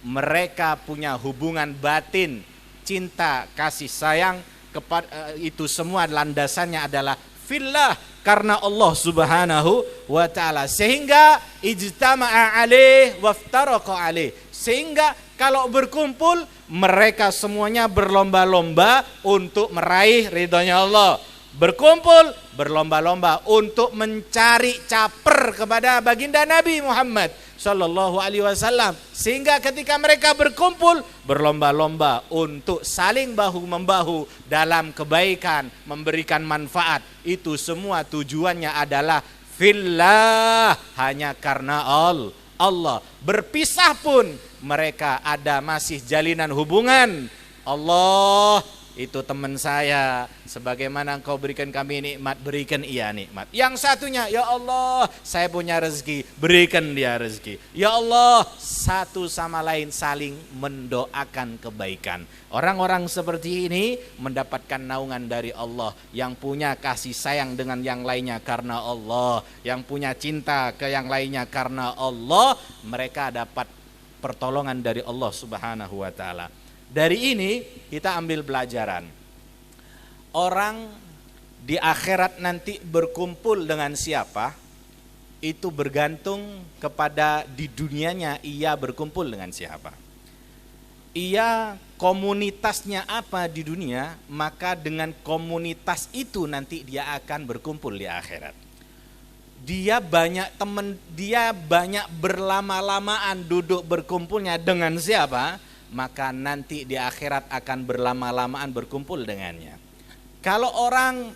mereka punya hubungan batin, cinta, kasih sayang kepada, itu semua landasannya adalah fillah, karena Allah Subhanahu wa ta'ala, sehingga ijtama'a alaih waftaraqa alaih, sehingga kalau berkumpul mereka semuanya berlomba-lomba untuk meraih ridhonya Allah, berkumpul berlomba-lomba untuk mencari caper kepada baginda Nabi Muhammad sallallahu alaihi wasallam, sehingga ketika mereka berkumpul berlomba-lomba untuk saling bahu-membahu dalam kebaikan, memberikan manfaat. Itu semua tujuannya adalah fillah, hanya karena Allah. Berpisah pun mereka ada masih jalinan hubungan. Allah, itu teman saya, sebagaimana Engkau berikan kami nikmat, berikan ia nikmat. Yang satunya, ya Allah, saya punya rezeki, berikan dia rezeki. Ya Allah, satu sama lain saling mendoakan kebaikan. Orang-orang seperti ini mendapatkan naungan dari Allah, yang punya kasih sayang dengan yang lainnya karena Allah, yang punya cinta ke yang lainnya karena Allah, mereka dapat pertolongan dari Allah Subhanahu wa ta'ala. Dari ini kita ambil pelajaran. Orang di akhirat nanti berkumpul dengan siapa, itu bergantung kepada di dunianya ia berkumpul dengan siapa. Ia komunitasnya apa di dunia, maka dengan komunitas itu nanti dia akan berkumpul di akhirat. Dia banyak teman, dia banyak berlama-lamaan duduk berkumpulnya dengan siapa, maka nanti di akhirat akan berlama-lamaan berkumpul dengannya. Kalau orang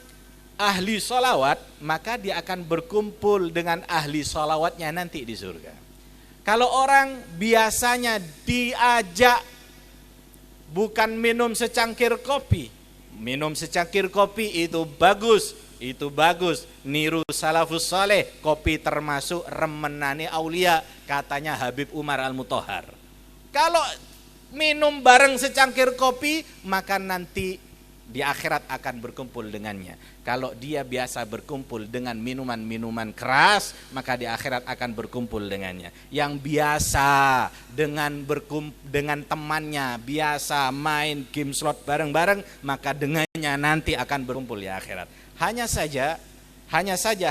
ahli sholawat, maka dia akan berkumpul dengan ahli sholawatnya nanti di surga. Kalau orang biasanya diajak bukan minum secangkir kopi, minum secangkir kopi itu bagus, niru salafus saleh, kopi termasuk remenane aulia, katanya Habib Umar Al-Mutahhar. Kalau minum bareng secangkir kopi, maka nanti di akhirat akan berkumpul dengannya. Kalau dia biasa berkumpul dengan minuman-minuman keras, maka di akhirat akan berkumpul dengannya. Yang biasa dengan temannya, biasa main game slot bareng-bareng, maka dengannya nanti akan berkumpul di akhirat. Hanya saja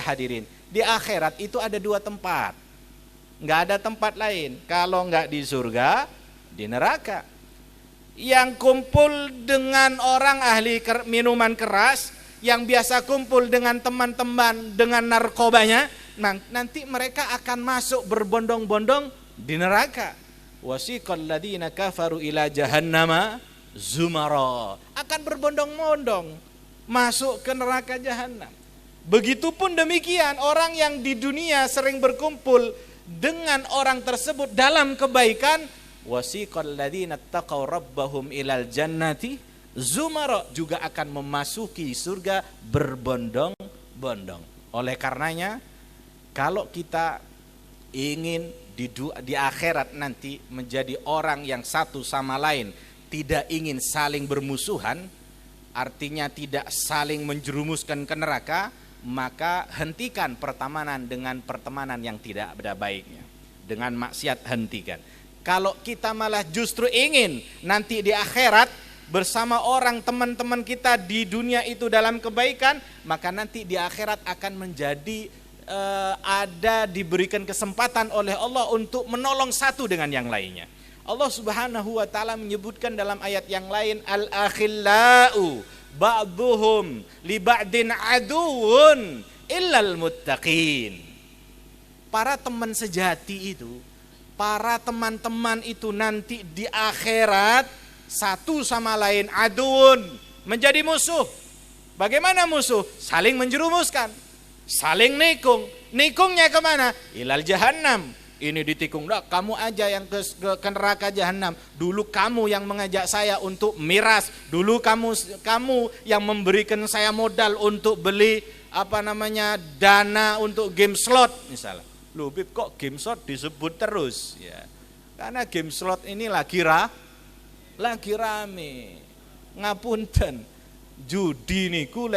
hadirin, di akhirat itu ada dua tempat. Nggak ada tempat lain. Kalau nggak di surga, di neraka. Yang kumpul dengan orang ahli minuman keras, yang biasa kumpul dengan teman-teman dengan narkobanya, nanti mereka akan masuk berbondong-bondong di neraka. Wasiqal ladzina kafaru ila jahannama zumara, akan berbondong-bondong masuk ke neraka jahanam. Begitupun demikian orang yang di dunia sering berkumpul dengan orang tersebut dalam kebaikan, wasiqal ladzina taqaw rabbahum ilal jannati zumara, juga akan memasuki surga berbondong-bondong. Oleh karenanya, kalau kita ingin di akhirat nanti menjadi orang yang satu sama lain, tidak ingin saling bermusuhan, artinya tidak saling menjerumuskan ke neraka, maka hentikan pertemanan dengan pertemanan yang tidak ada baiknya. Dengan maksiat hentikan. Kalau kita malah justru ingin nanti di akhirat bersama orang teman-teman kita di dunia itu dalam kebaikan, maka nanti di akhirat akan menjadi diberikan kesempatan oleh Allah untuk menolong satu dengan yang lainnya. Allah Subhanahu wa taala menyebutkan dalam ayat yang lain, al-akhillau ba'duhum li ba'din aduun illal muttaqin. Para teman sejati itu, para teman-teman itu nanti di akhirat satu sama lain aduun, menjadi musuh. Bagaimana musuh? Saling menjerumuskan, saling nikung. Nikungnya kemana? Ilal jahannam. Ini ditikung, dah kamu aja yang ke neraka jahanam. Dulu kamu yang mengajak saya untuk miras. Dulu kamu yang memberikan saya modal untuk beli dana untuk game slot misalnya. Loh Bib, kok game slot disebut terus ya? Karena game slot ini lagi rame. Ngapunten, judi niku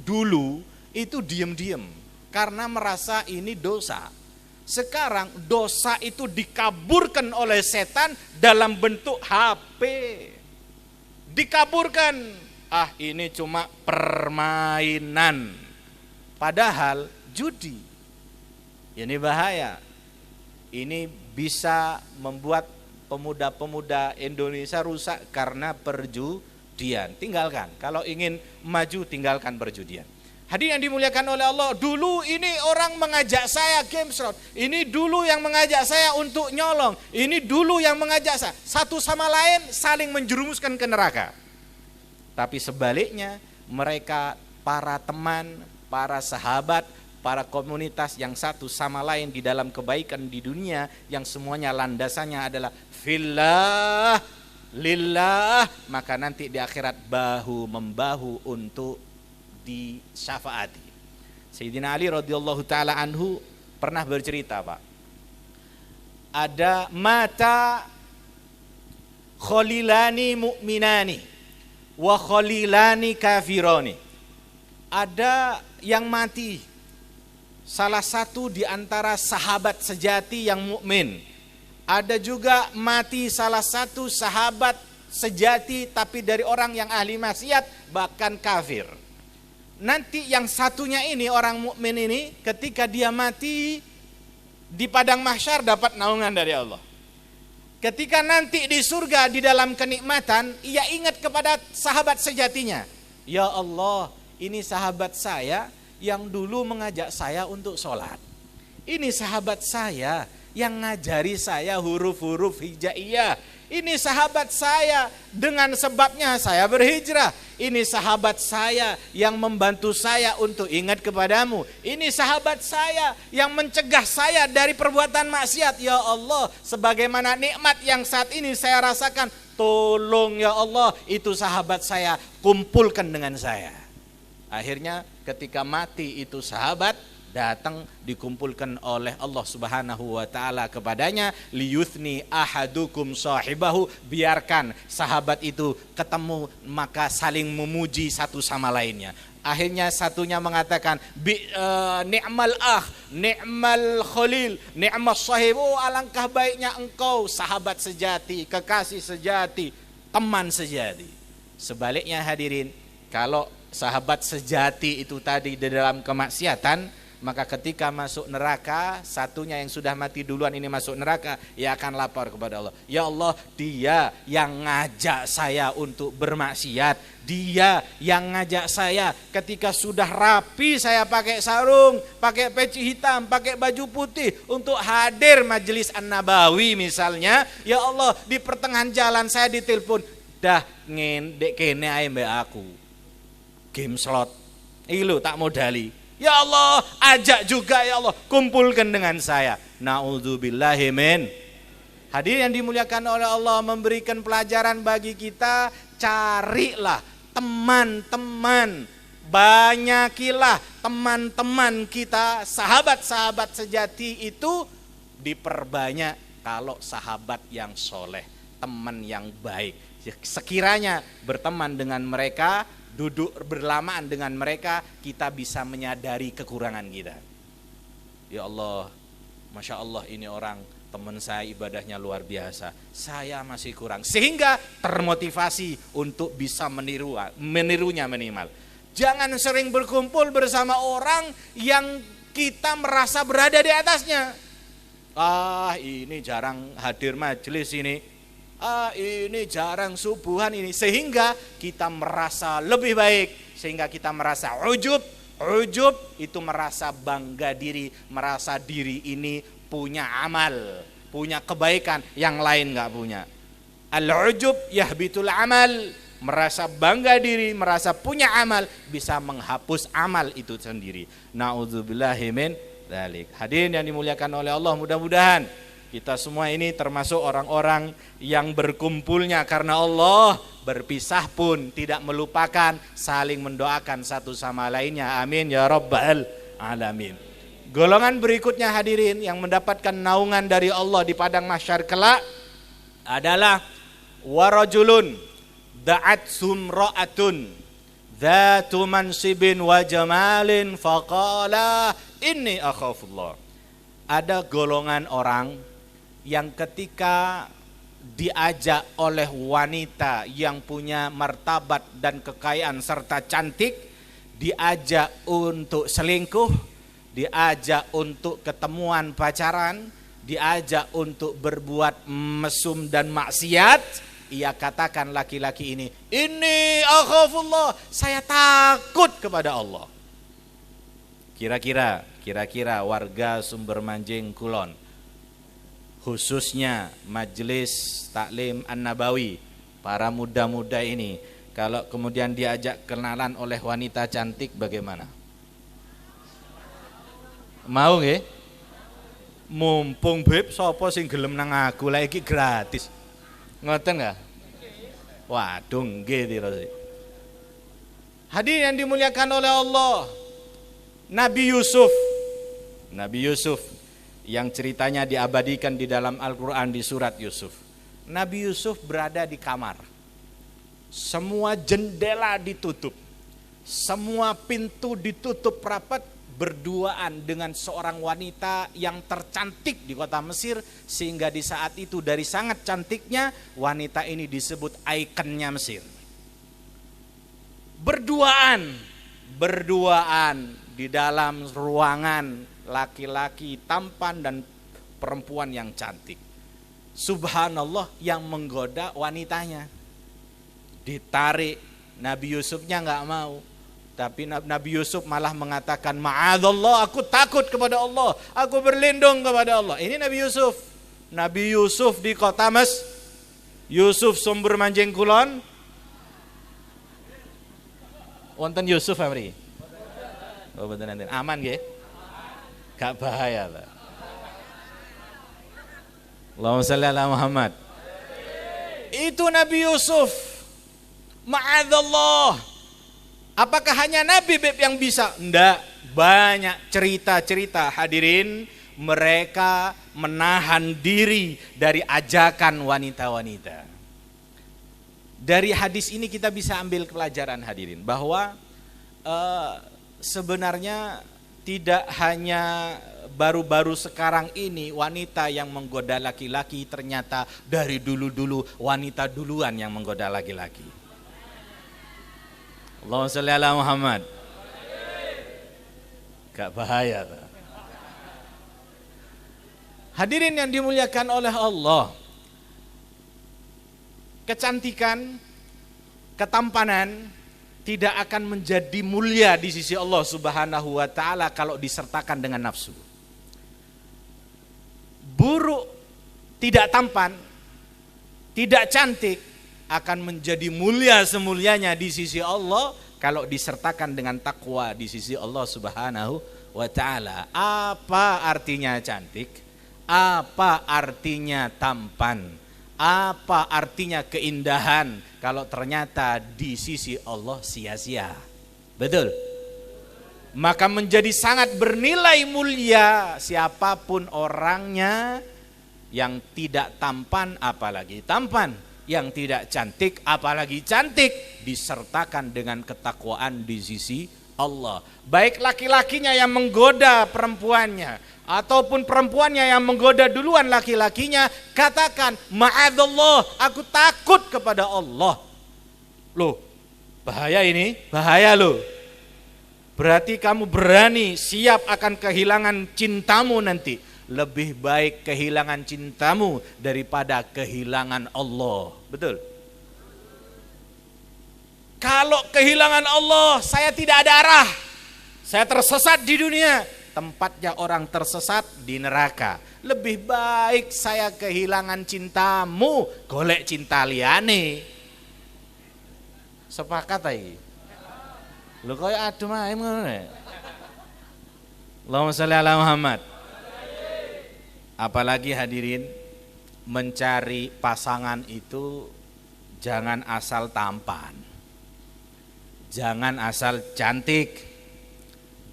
dulu itu diem-diem karena merasa ini dosa. Sekarang dosa itu dikaburkan oleh setan dalam bentuk HP. Dikaburkan. Ah, ini cuma permainan. Padahal judi. Ini bahaya. Ini bisa membuat pemuda-pemuda Indonesia rusak karena perjudian. Tinggalkan. Kalau ingin maju, tinggalkan perjudian. Hadirin yang dimuliakan oleh Allah, dulu ini orang mengajak saya game slot, ini dulu yang mengajak saya untuk nyolong, ini dulu yang mengajak saya, satu sama lain saling menjerumuskan ke neraka. Tapi sebaliknya, mereka para teman, para sahabat, para komunitas yang satu sama lain di dalam kebaikan di dunia, yang semuanya landasannya adalah fillah, lillah, maka nanti di akhirat bahu membahu untuk disyafaati. Sayyidina Ali radhiyallahu taala anhu pernah bercerita, Pak. Ada mata khalilani mu'minani wa khalilani kafirani. Ada yang mati, salah satu di antara sahabat sejati yang mukmin. Ada juga mati salah satu sahabat sejati tapi dari orang yang ahli maksiat bahkan kafir. Nanti yang satunya ini, orang mukmin ini, ketika dia mati di padang mahsyar dapat naungan dari Allah. Ketika nanti di surga di dalam kenikmatan, ia ingat kepada sahabat sejatinya. Ya Allah, ini sahabat saya yang dulu mengajak saya untuk sholat. Ini sahabat saya yang ngajari saya huruf-huruf hijaiyah. Ini sahabat saya, dengan sebabnya saya berhijrah. Ini sahabat saya yang membantu saya untuk ingat kepadamu. Ini sahabat saya yang mencegah saya dari perbuatan maksiat. Ya Allah, sebagaimana nikmat yang saat ini saya rasakan, tolong ya Allah, itu sahabat saya, kumpulkan dengan saya. Akhirnya ketika mati itu sahabat, datang dikumpulkan oleh Allah Subhanahu wa taala kepadanya, liyuthni ahadukum sahibahu, biarkan sahabat itu ketemu maka saling memuji satu sama lainnya. Akhirnya satunya mengatakan ni'mal ni'mal khalil, ni'mas sahib, oh alangkah baiknya engkau sahabat sejati, kekasih sejati, teman sejati. Sebaliknya hadirin, kalau sahabat sejati itu tadi di dalam kemaksiatan, maka ketika masuk neraka, satunya yang sudah mati duluan ini masuk neraka, ia akan lapor kepada Allah. Ya Allah, dia yang ngajak saya untuk bermaksiat. Dia yang ngajak saya ketika sudah rapi, saya pakai sarung, pakai peci hitam, pakai baju putih untuk hadir majelis An-Nabawi misalnya. Ya Allah, di pertengahan jalan saya ditelepon, dah ngendek kene ae mbak aku. game slot. Iki lho tak modali. Ya Allah, ajak juga ya Allah, kumpulkan dengan saya. Na'udzubillahi min. Hadirin yang dimuliakan oleh Allah, memberikan pelajaran bagi kita, carilah teman-teman, banyakilah teman-teman kita, sahabat-sahabat sejati itu diperbanyak kalau sahabat yang soleh, teman yang baik. Sekiranya berteman dengan mereka, duduk berlamaan dengan mereka, kita bisa menyadari kekurangan kita. Ya Allah, Masya Allah ini orang teman saya ibadahnya luar biasa, saya masih kurang. Sehingga termotivasi untuk bisa menirunya minimal. Jangan sering berkumpul bersama orang yang kita merasa berada di atasnya. Ini jarang hadir majelis ini. Ini jarang subuhan ini. Sehingga kita merasa lebih baik. Sehingga kita merasa ujub. Ujub itu merasa bangga diri. Merasa diri ini punya amal, punya kebaikan, yang lain gak punya. Al-ujub yahbitul amal. Merasa bangga diri, merasa punya amal, bisa menghapus amal itu sendiri. Na'udzubillahi min dzalik. Hadirin yang dimuliakan oleh Allah, mudah-mudahan kita semua ini termasuk orang-orang yang berkumpulnya karena Allah, berpisah pun tidak melupakan, saling mendoakan satu sama lainnya. Amin ya rabbal alamin. Golongan berikutnya hadirin yang mendapatkan naungan dari Allah di padang mahsyar kelak adalah warajulun da'at sumra'atun dzatu mansibin wa jamalin faqala inni akhafullah. Ada golongan orang yang ketika diajak oleh wanita yang punya martabat dan kekayaan serta cantik, diajak untuk selingkuh, diajak untuk ketemuan pacaran, diajak untuk berbuat mesum dan maksiat, ia katakan laki-laki ini akhafullah, saya takut kepada Allah. Kira-kira warga Sumber Manjing Kulon, khususnya Majelis Taklim An-Nabawi, para muda-muda ini, kalau kemudian diajak kenalan oleh wanita cantik bagaimana? Mau nggih? Mumpung beb sapa sing gelem nang aku, lah iki gratis. Ngoten enggak? Waduh nggih terus. Hadirin yang dimuliakan oleh Allah, Nabi Yusuf yang ceritanya diabadikan di dalam Al-Quran di surat Yusuf. Nabi Yusuf berada di kamar, semua jendela ditutup, semua pintu ditutup rapat, berduaan dengan seorang wanita yang tercantik di kota Mesir, sehingga di saat itu dari sangat cantiknya wanita ini disebut ikonnya Mesir. Berduaan di dalam ruangan, laki-laki tampan dan perempuan yang cantik. Subhanallah, yang menggoda wanitanya. Ditarik, Nabi Yusufnya nggak mau. Tapi Nabi Yusuf malah mengatakan, ma'adzallah, aku takut kepada Allah, aku berlindung kepada Allah. Ini Nabi Yusuf. Nabi Yusuf di kota Yusuf Sumber Manjing Kulon. Wonten Yusuf amri. Oh betul nanti. Aman nggih? Gak bahaya ta. Allahumma shalli ala Muhammad. Itu Nabi Yusuf. Ma'adzallah. Apakah hanya Nabi Beb yang bisa? Enggak, banyak cerita-cerita hadirin, mereka menahan diri dari ajakan wanita-wanita. Dari hadis ini kita bisa ambil pelajaran hadirin, bahwa sebenarnya tidak hanya baru-baru sekarang ini wanita yang menggoda laki-laki, ternyata dari dulu-dulu wanita duluan yang menggoda laki-laki. Allahumma sholli ala Muhammad. Gak bahaya tak? Hadirin yang dimuliakan oleh Allah, kecantikan, ketampanan tidak akan menjadi mulia di sisi Allah Subhanahu wa taala kalau disertakan dengan nafsu. Buruk, tidak tampan, tidak cantik akan menjadi mulia semulianya di sisi Allah kalau disertakan dengan takwa di sisi Allah Subhanahu wa ta'ala. Apa artinya cantik? Apa artinya tampan? Apa artinya keindahan kalau ternyata di sisi Allah sia-sia? Betul? Maka menjadi sangat bernilai mulia siapapun orangnya, yang tidak tampan apalagi tampan, yang tidak cantik apalagi cantik, disertakan dengan ketakwaan di sisi Allah. Baik laki-lakinya yang menggoda perempuannya ataupun perempuannya yang menggoda duluan laki-lakinya, katakan ma'adzallah, aku takut kepada Allah. Loh, bahaya ini, bahaya loh. Berarti kamu berani siap akan kehilangan cintamu nanti. Lebih baik kehilangan cintamu daripada kehilangan Allah. Betul? Kalau kehilangan Allah, saya tidak ada arah. Saya tersesat di dunia. Tempatnya orang tersesat di neraka. Lebih baik saya kehilangan cintamu, golek cinta liane. Sepakat lagi? Lho koyo adem ae ngono. Allahumma sholli ala Muhammad. Apalagi hadirin, mencari pasangan itu jangan asal tampan, jangan asal cantik,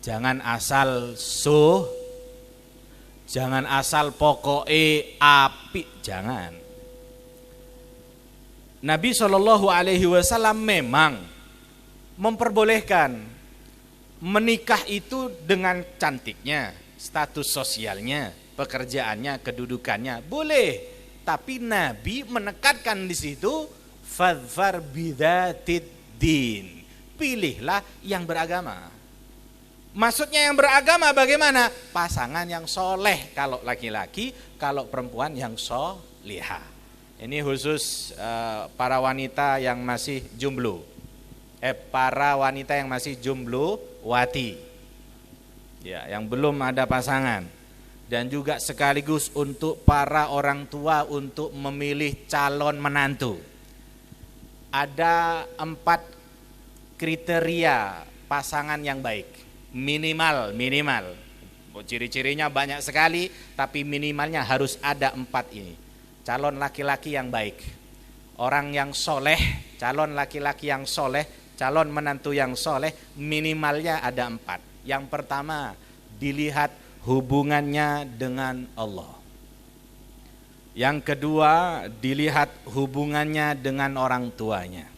jangan asal jangan asal pokoke apik, jangan. Nabi SAW memang memperbolehkan menikah itu dengan cantiknya, status sosialnya, pekerjaannya, kedudukannya, boleh. Tapi Nabi menekankan di situ fadfar bidzatid din. Pilihlah yang beragama. Maksudnya yang beragama bagaimana? Pasangan yang soleh kalau laki-laki, kalau perempuan yang solihah. Ini khusus para wanita yang masih jomblo. Para wanita yang masih jomblo wati. Ya, yang belum ada pasangan. Dan juga sekaligus untuk para orang tua untuk memilih calon menantu. Ada 4 kriteria pasangan yang baik. Minimal. Ciri-cirinya banyak sekali, tapi minimalnya harus ada 4 ini. Calon laki-laki yang baik, orang yang soleh, calon laki-laki yang soleh, calon menantu yang soleh, minimalnya ada 4. Yang pertama, dilihat hubungannya dengan Allah. Yang kedua, dilihat hubungannya dengan orang tuanya.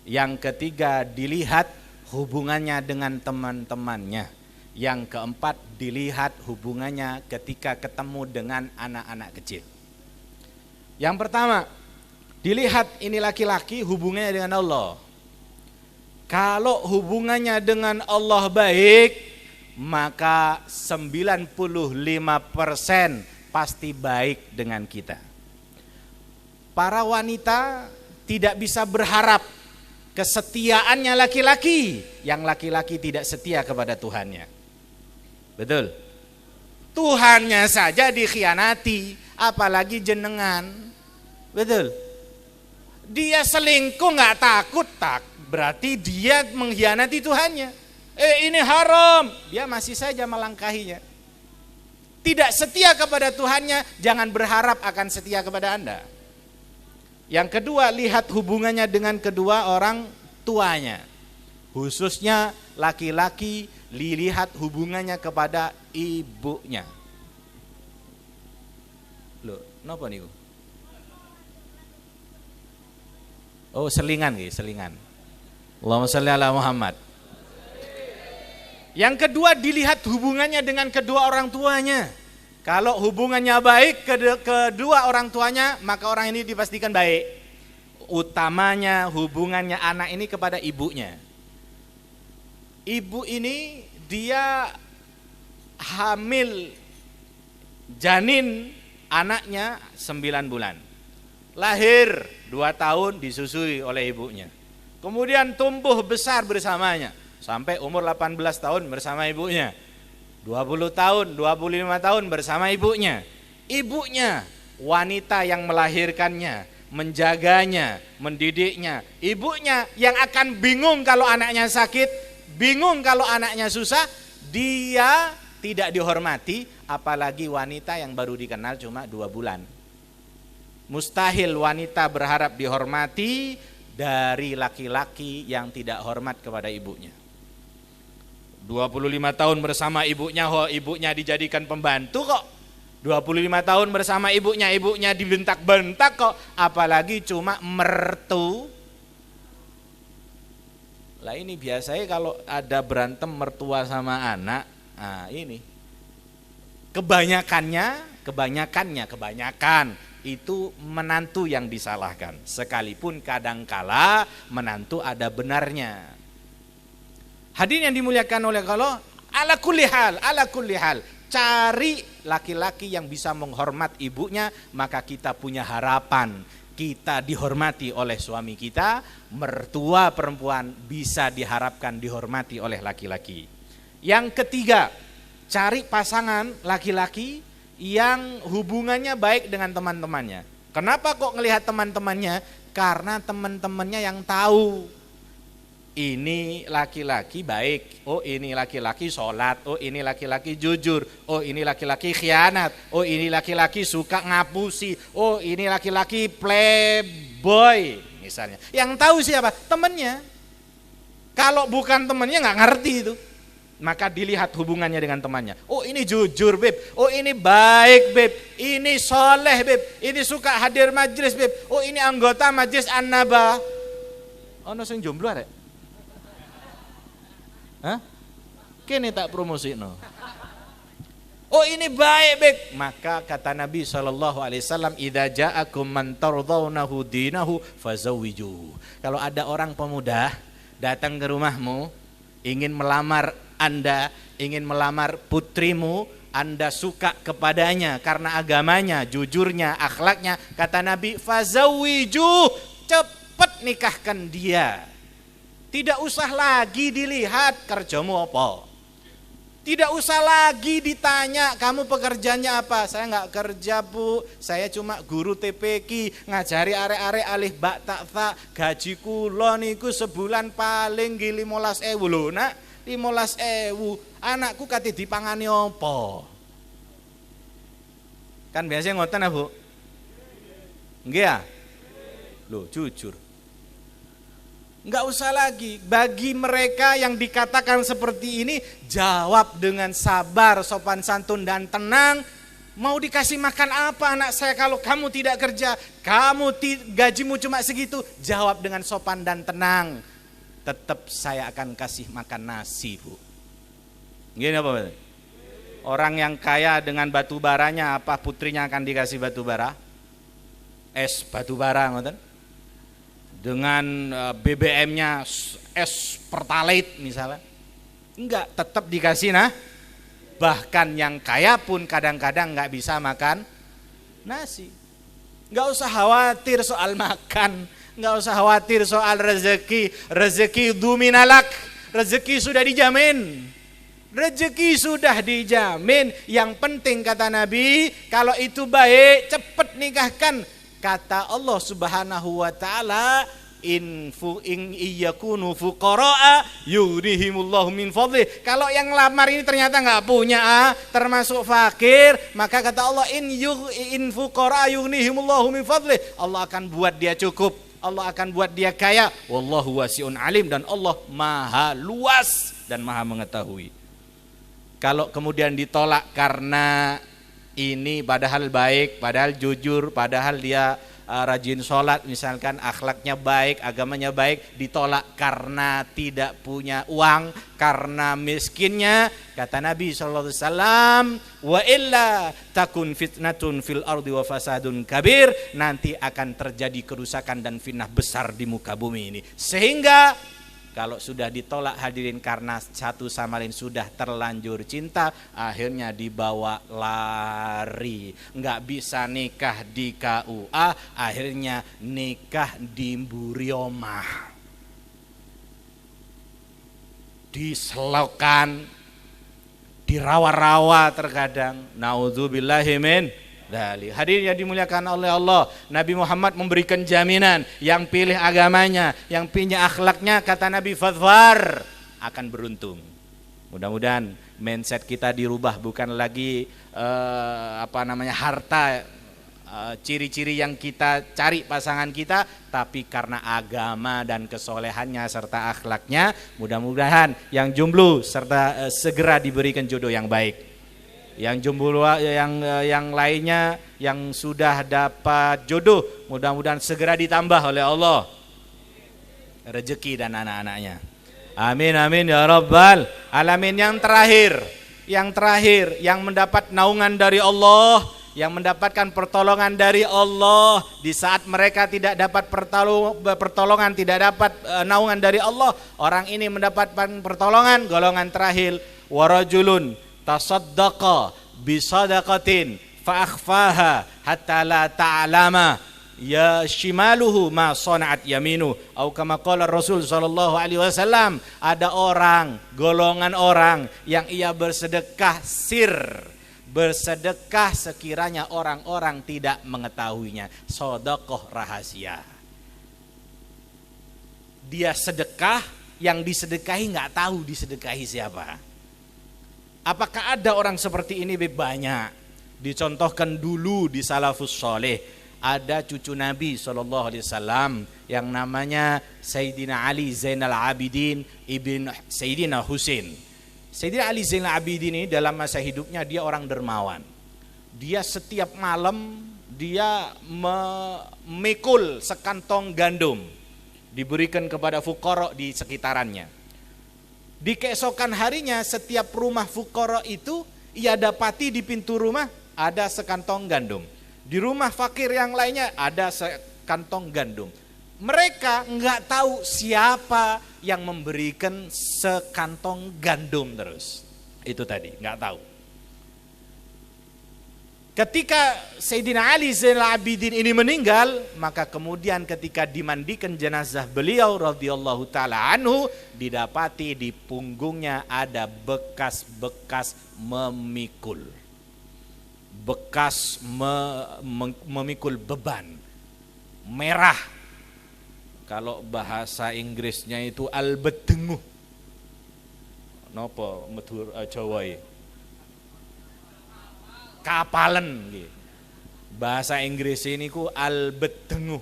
Yang ketiga, dilihat hubungannya dengan teman-temannya. Yang keempat, dilihat hubungannya ketika ketemu dengan anak-anak kecil. Yang pertama, dilihat ini laki-laki hubungannya dengan Allah. Kalau hubungannya dengan Allah baik, maka 95% pasti baik dengan kita. Para wanita tidak bisa berharap kesetiaannya laki-laki, yang laki-laki tidak setia kepada Tuhannya. Betul? Tuhannya saja dikhianati, apalagi jenengan. Betul? Dia selingkuh nggak takut, berarti dia mengkhianati Tuhannya. Ini haram, dia masih saja melangkahinya. Tidak setia kepada Tuhannya, jangan berharap akan setia kepada Anda. Yang kedua, lihat hubungannya dengan kedua orang tuanya. Khususnya laki-laki, lihat hubungannya kepada ibunya. Loh, kenapa nih? Oh, selingan. Allahumma sholli ala Muhammad. Yang kedua, dilihat hubungannya dengan kedua orang tuanya. Kalau hubungannya baik kedua orang tuanya, maka orang ini dipastikan baik. Utamanya hubungannya anak ini kepada ibunya. Ibu ini dia hamil janin anaknya 9 bulan. Lahir 2 tahun disusui oleh ibunya. Kemudian tumbuh besar bersamanya. Sampai umur 18 tahun bersama ibunya, 20 tahun, 25 tahun bersama ibunya. Ibunya, wanita yang melahirkannya, menjaganya, mendidiknya. Ibunya yang akan bingung kalau anaknya sakit, bingung kalau anaknya susah, dia tidak dihormati, apalagi wanita yang baru dikenal cuma 2 bulan. Mustahil wanita berharap dihormati dari laki-laki yang tidak hormat kepada ibunya. 25 tahun bersama ibunya, ibunya dijadikan pembantu kok. 25 tahun bersama ibunya dibentak-bentak kok, apalagi cuma mertu. Lah ini biasanya kalau ada berantem mertua sama anak, nah ini kebanyakan itu menantu yang disalahkan. Sekalipun kadangkala menantu ada benarnya. Hadirin yang dimuliakan oleh Allah, ala kulli hal, cari laki-laki yang bisa menghormat ibunya, maka kita punya harapan kita dihormati oleh suami kita. Mertua perempuan bisa diharapkan dihormati oleh laki-laki. Yang ketiga, cari pasangan laki-laki yang hubungannya baik dengan teman-temannya. Kenapa kok ngelihat teman-temannya? Karena teman-temannya yang tahu ini laki-laki baik, oh ini laki-laki sholat, oh ini laki-laki jujur, oh ini laki-laki khianat, oh ini laki-laki suka ngapusi, oh ini laki-laki playboy misalnya. Yang tahu siapa? Temennya. Kalau bukan temennya nggak ngerti itu. Maka dilihat hubungannya dengan temannya. Oh ini jujur beb, oh ini baik beb, ini soleh beb, ini suka hadir majlis beb, oh ini anggota majlis An-Naba. Oh no sing jomblo arek. Hah? Kene tak promosi no. Oh ini baik beb. Maka kata Nabi SAW, idza ja'akum man tardawnahu dinahu fazawwijuhu. Kalau ada orang pemuda datang ke rumahmu, ingin melamar Anda, ingin melamar putrimu, Anda suka kepadanya karena agamanya, jujurnya, akhlaknya, kata Nabi, fazawwijuh, cepat nikahkan dia. Tidak usah lagi dilihat kerjamu apa. Tidak usah lagi ditanya kamu pekerjaannya apa. Saya enggak kerja bu, saya cuma guru TPQ, ngajari arek-arek alih bak tak tak. Gaji kula niku sebulan paling 15.000 lho nak. 15.000. Anakku kate dipangani apa? Kan biasanya ngoten Bu. Nggih ya? Loh jujur. Enggak usah lagi. Bagi mereka yang dikatakan seperti ini, jawab dengan sabar, sopan santun dan tenang. Mau dikasih makan apa anak saya kalau kamu tidak kerja? Gajimu cuma segitu. Jawab dengan sopan dan tenang. Tetap saya akan kasih makan nasi bu. Gini apa? Orang yang kaya dengan batu baranya, apa putrinya akan dikasih batu bara? Es batu bara ngoten. Dengan BBM-nya es pertalite misalnya. Enggak, tetap dikasih nah. Bahkan yang kaya pun kadang-kadang enggak bisa makan nasi. Enggak usah khawatir soal makan, enggak usah khawatir soal rezeki. Rezeki duminalak, rezeki sudah dijamin. Rezeki sudah dijamin. Yang penting kata Nabi, kalau itu baik cepat nikahkan. Kata Allah Subhanahu wa taala, in iyakunu fuqaraa yughnihimullahu min fadlih. Kalau yang lamar ini ternyata enggak punya, termasuk fakir, maka kata Allah in fuqaraa yughnihimullahu min fadlih. Allah akan buat dia cukup, Allah akan buat dia kaya. Wallahu wasi'un alim, dan Allah Maha luas dan Maha mengetahui. Kalau kemudian ditolak karena ini padahal baik, padahal jujur, padahal dia rajin sholat, misalkan akhlaknya baik, agamanya baik, ditolak karena tidak punya uang, karena miskinnya, kata Nabi SAW, wa illa takun fitnatun fil ardi wa fasadun kabir, nanti akan terjadi kerusakan dan fitnah besar di muka bumi ini. Sehingga kalau sudah ditolak hadirin karena satu sama lain sudah terlanjur cinta, akhirnya dibawa lari. Enggak bisa nikah di KUA, akhirnya nikah di Mburiomah. Di selokan, di rawa-rawa terkadang. Naudzubillahi min. Hadirin yang dimuliakan oleh Allah, Nabi Muhammad memberikan jaminan, yang pilih agamanya, yang punya akhlaknya, kata Nabi, fadfar, akan beruntung. Mudah-mudahan mindset kita dirubah, bukan lagi harta, ciri-ciri yang kita cari pasangan kita, tapi karena agama dan kesolehannya serta akhlaknya. Mudah-mudahan yang jomblo serta segera diberikan jodoh yang baik. Yang jomblo, yang lainnya yang sudah dapat jodoh, mudah-mudahan segera ditambah oleh Allah rezeki dan anak-anaknya. Amin amin ya rabbal alamin. Yang terakhir yang mendapat naungan dari Allah, yang mendapatkan pertolongan dari Allah di saat mereka tidak dapat pertolongan, tidak dapat naungan dari Allah, orang ini mendapatkan pertolongan. Golongan terakhir, warajulun tasaddaqa bisadaqatin fa akhfaha hatta la ta'lama ya shimaluhu ma sana'at yaminu, atau kama qala Rasul sallallahu alaihi wasallam. Ada golongan orang yang ia bersedekah bersedekah sekiranya orang-orang tidak mengetahuinya, sedekah rahasia. Dia sedekah, yang disedekahi nggak tahu disedekahi siapa. Apakah ada orang seperti ini? Banyak. Dicontohkan dulu di salafus soleh, ada cucu Nabi SAW yang namanya Sayyidina Ali Zainal Abidin ibn Sayyidina Husain. Sayyidina Ali Zainal Abidin ini dalam masa hidupnya dia orang dermawan. Dia setiap malam dia memikul sekantong gandum, diberikan kepada fuqara di sekitarannya. Di keesokan harinya setiap rumah fuqara itu ia dapati di pintu rumah ada sekantong gandum. Di rumah fakir yang lainnya ada sekantong gandum. Mereka nggak tahu siapa yang memberikan sekantong gandum terus. Itu tadi, nggak tahu. Ketika Sayyidina Ali Zainal Abidin ini meninggal, maka kemudian ketika dimandikan jenazah beliau radhiyallahu taala anhu, didapati di punggungnya ada bekas-bekas memikul. Bekas memikul beban. Merah. Kalau bahasa Inggrisnya itu albedenguh. Napa metur Jawa iki? Kapalen gitu. Bahasa Inggris ini ku albedenguh.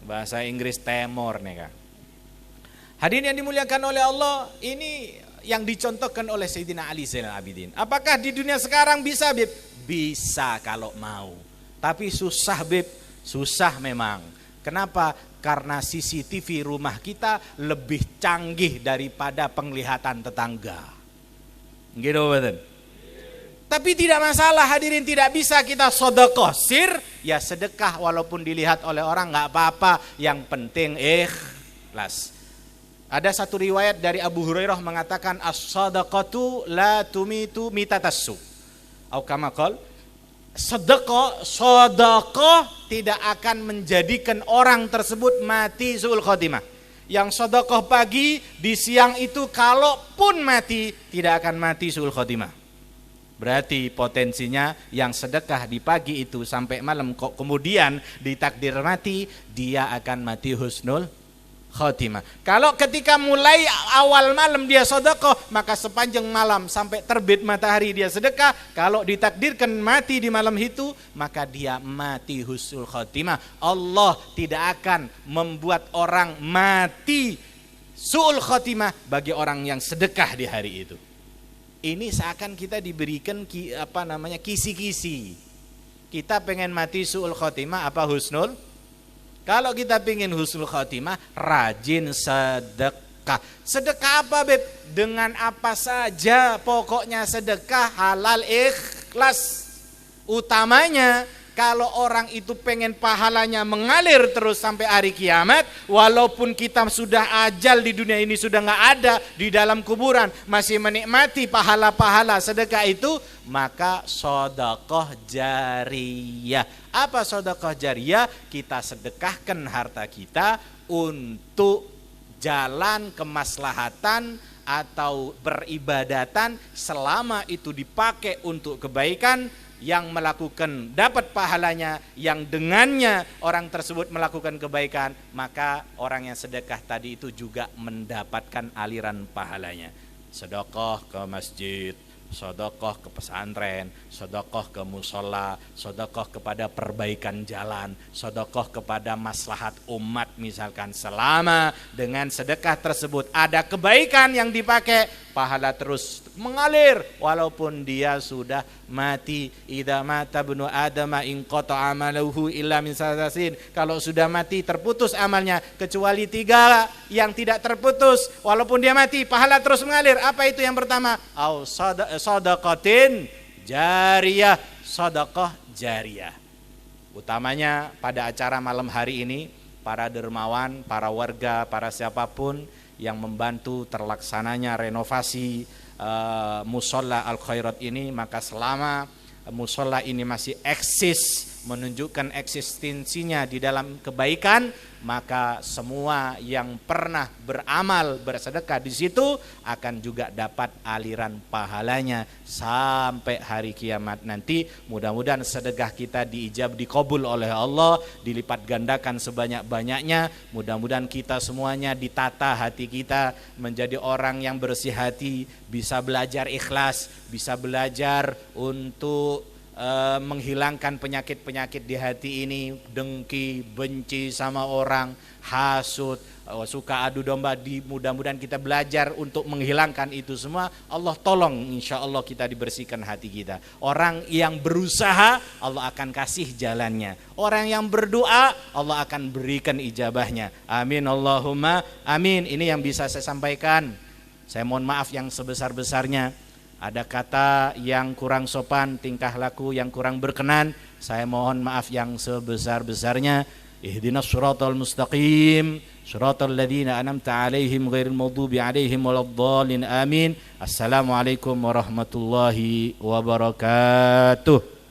Bahasa Inggris Timor nih Kak. Hadirin yang dimuliakan oleh Allah, ini yang dicontohkan oleh Sayyidina Ali Zainal Abidin. Apakah di dunia sekarang bisa, Bib? Bisa kalau mau. Tapi susah, Bib. Susah memang. Kenapa? Karena CCTV rumah kita lebih canggih daripada penglihatan tetangga. Gitu betul. Tapi tidak masalah hadirin, tidak bisa kita sedekah sir, ya sedekah walaupun dilihat oleh orang nggak apa-apa, yang penting ikhlas. Ada satu riwayat dari Abu Hurairah mengatakan as-sadaqatu la tumitu mitatassu. Atau kama qala, sedekah tidak akan menjadikan orang tersebut mati su'ul khotimah. Yang sedekah pagi di siang itu kalaupun mati tidak akan mati su'ul khotimah. Berarti potensinya yang sedekah di pagi itu sampai malam kok kemudian ditakdir mati, dia akan mati husnul khotimah. Kalau ketika mulai awal malam dia sedekah, maka sepanjang malam sampai terbit matahari dia sedekah, kalau ditakdirkan mati di malam itu, maka dia mati husnul khotimah. Allah tidak akan membuat orang mati su'ul khotimah bagi orang yang sedekah di hari itu. Ini seakan kita diberikan kisi-kisi. Kita pengen mati su'ul khotimah apa husnul? Kalau kita pengen husnul khotimah, rajin sedekah. Sedekah apa, Beb? Dengan apa saja, pokoknya sedekah halal ikhlas. Utamanya kalau orang itu pengen pahalanya mengalir terus sampai hari kiamat, walaupun kita sudah ajal di dunia ini, sudah nggak ada di dalam kuburan, masih menikmati pahala-pahala sedekah itu, maka sedekah jariyah. Apa sedekah jariyah? Kita sedekahkan harta kita untuk jalan kemaslahatan atau beribadatan, selama itu dipakai untuk kebaikan, yang melakukan dapat pahalanya, yang dengannya orang tersebut melakukan kebaikan, maka orang yang sedekah tadi itu juga mendapatkan aliran pahalanya. Sedekah ke masjid, sedekah ke pesantren, sedekah ke musola, sedekah kepada perbaikan jalan, sedekah kepada maslahat umat misalkan. Selama dengan sedekah tersebut ada kebaikan yang dipakai, pahala terus mengalir walaupun dia sudah mati. Idza mata ibnu adama in qata amaluhu illa min salasin. Kalau sudah mati terputus amalnya kecuali 3 yang tidak terputus. Walaupun dia mati pahala terus mengalir. Apa itu yang pertama? Au sadaqatin jariyah, sedekah jariyah. Utamanya pada acara malam hari ini, para dermawan, para warga, para siapapun yang membantu terlaksananya renovasi musola Al Khairat ini, maka selama musola ini masih eksis, menunjukkan eksistensinya di dalam kebaikan, maka semua yang pernah beramal bersedekah di situ akan juga dapat aliran pahalanya sampai hari kiamat nanti. Mudah-mudahan sedekah kita diijab, dikabul oleh Allah, dilipat gandakan sebanyak-banyaknya. Mudah-mudahan kita semuanya ditata hati kita menjadi orang yang bersih hati, bisa belajar ikhlas, bisa belajar untuk menghilangkan penyakit-penyakit di hati ini, dengki, benci sama orang, hasud, suka adu domba. Mudah-mudahan kita belajar untuk menghilangkan itu semua. Allah tolong, insya Allah kita dibersihkan hati kita. Orang yang berusaha, Allah akan kasih jalannya. Orang yang berdoa, Allah akan berikan ijabahnya. Amin Allahumma amin. Ini yang bisa saya sampaikan. Saya mohon maaf yang sebesar-besarnya. Ada kata yang kurang sopan, tingkah laku yang kurang berkenan, saya mohon maaf yang sebesar-besarnya. Ihdinas siratal mustaqim, siratal ladzina an'amta 'alaihim ghairil maghdubi 'alaihim waladdallin. Amin. Assalamualaikum warahmatullahi wabarakatuh.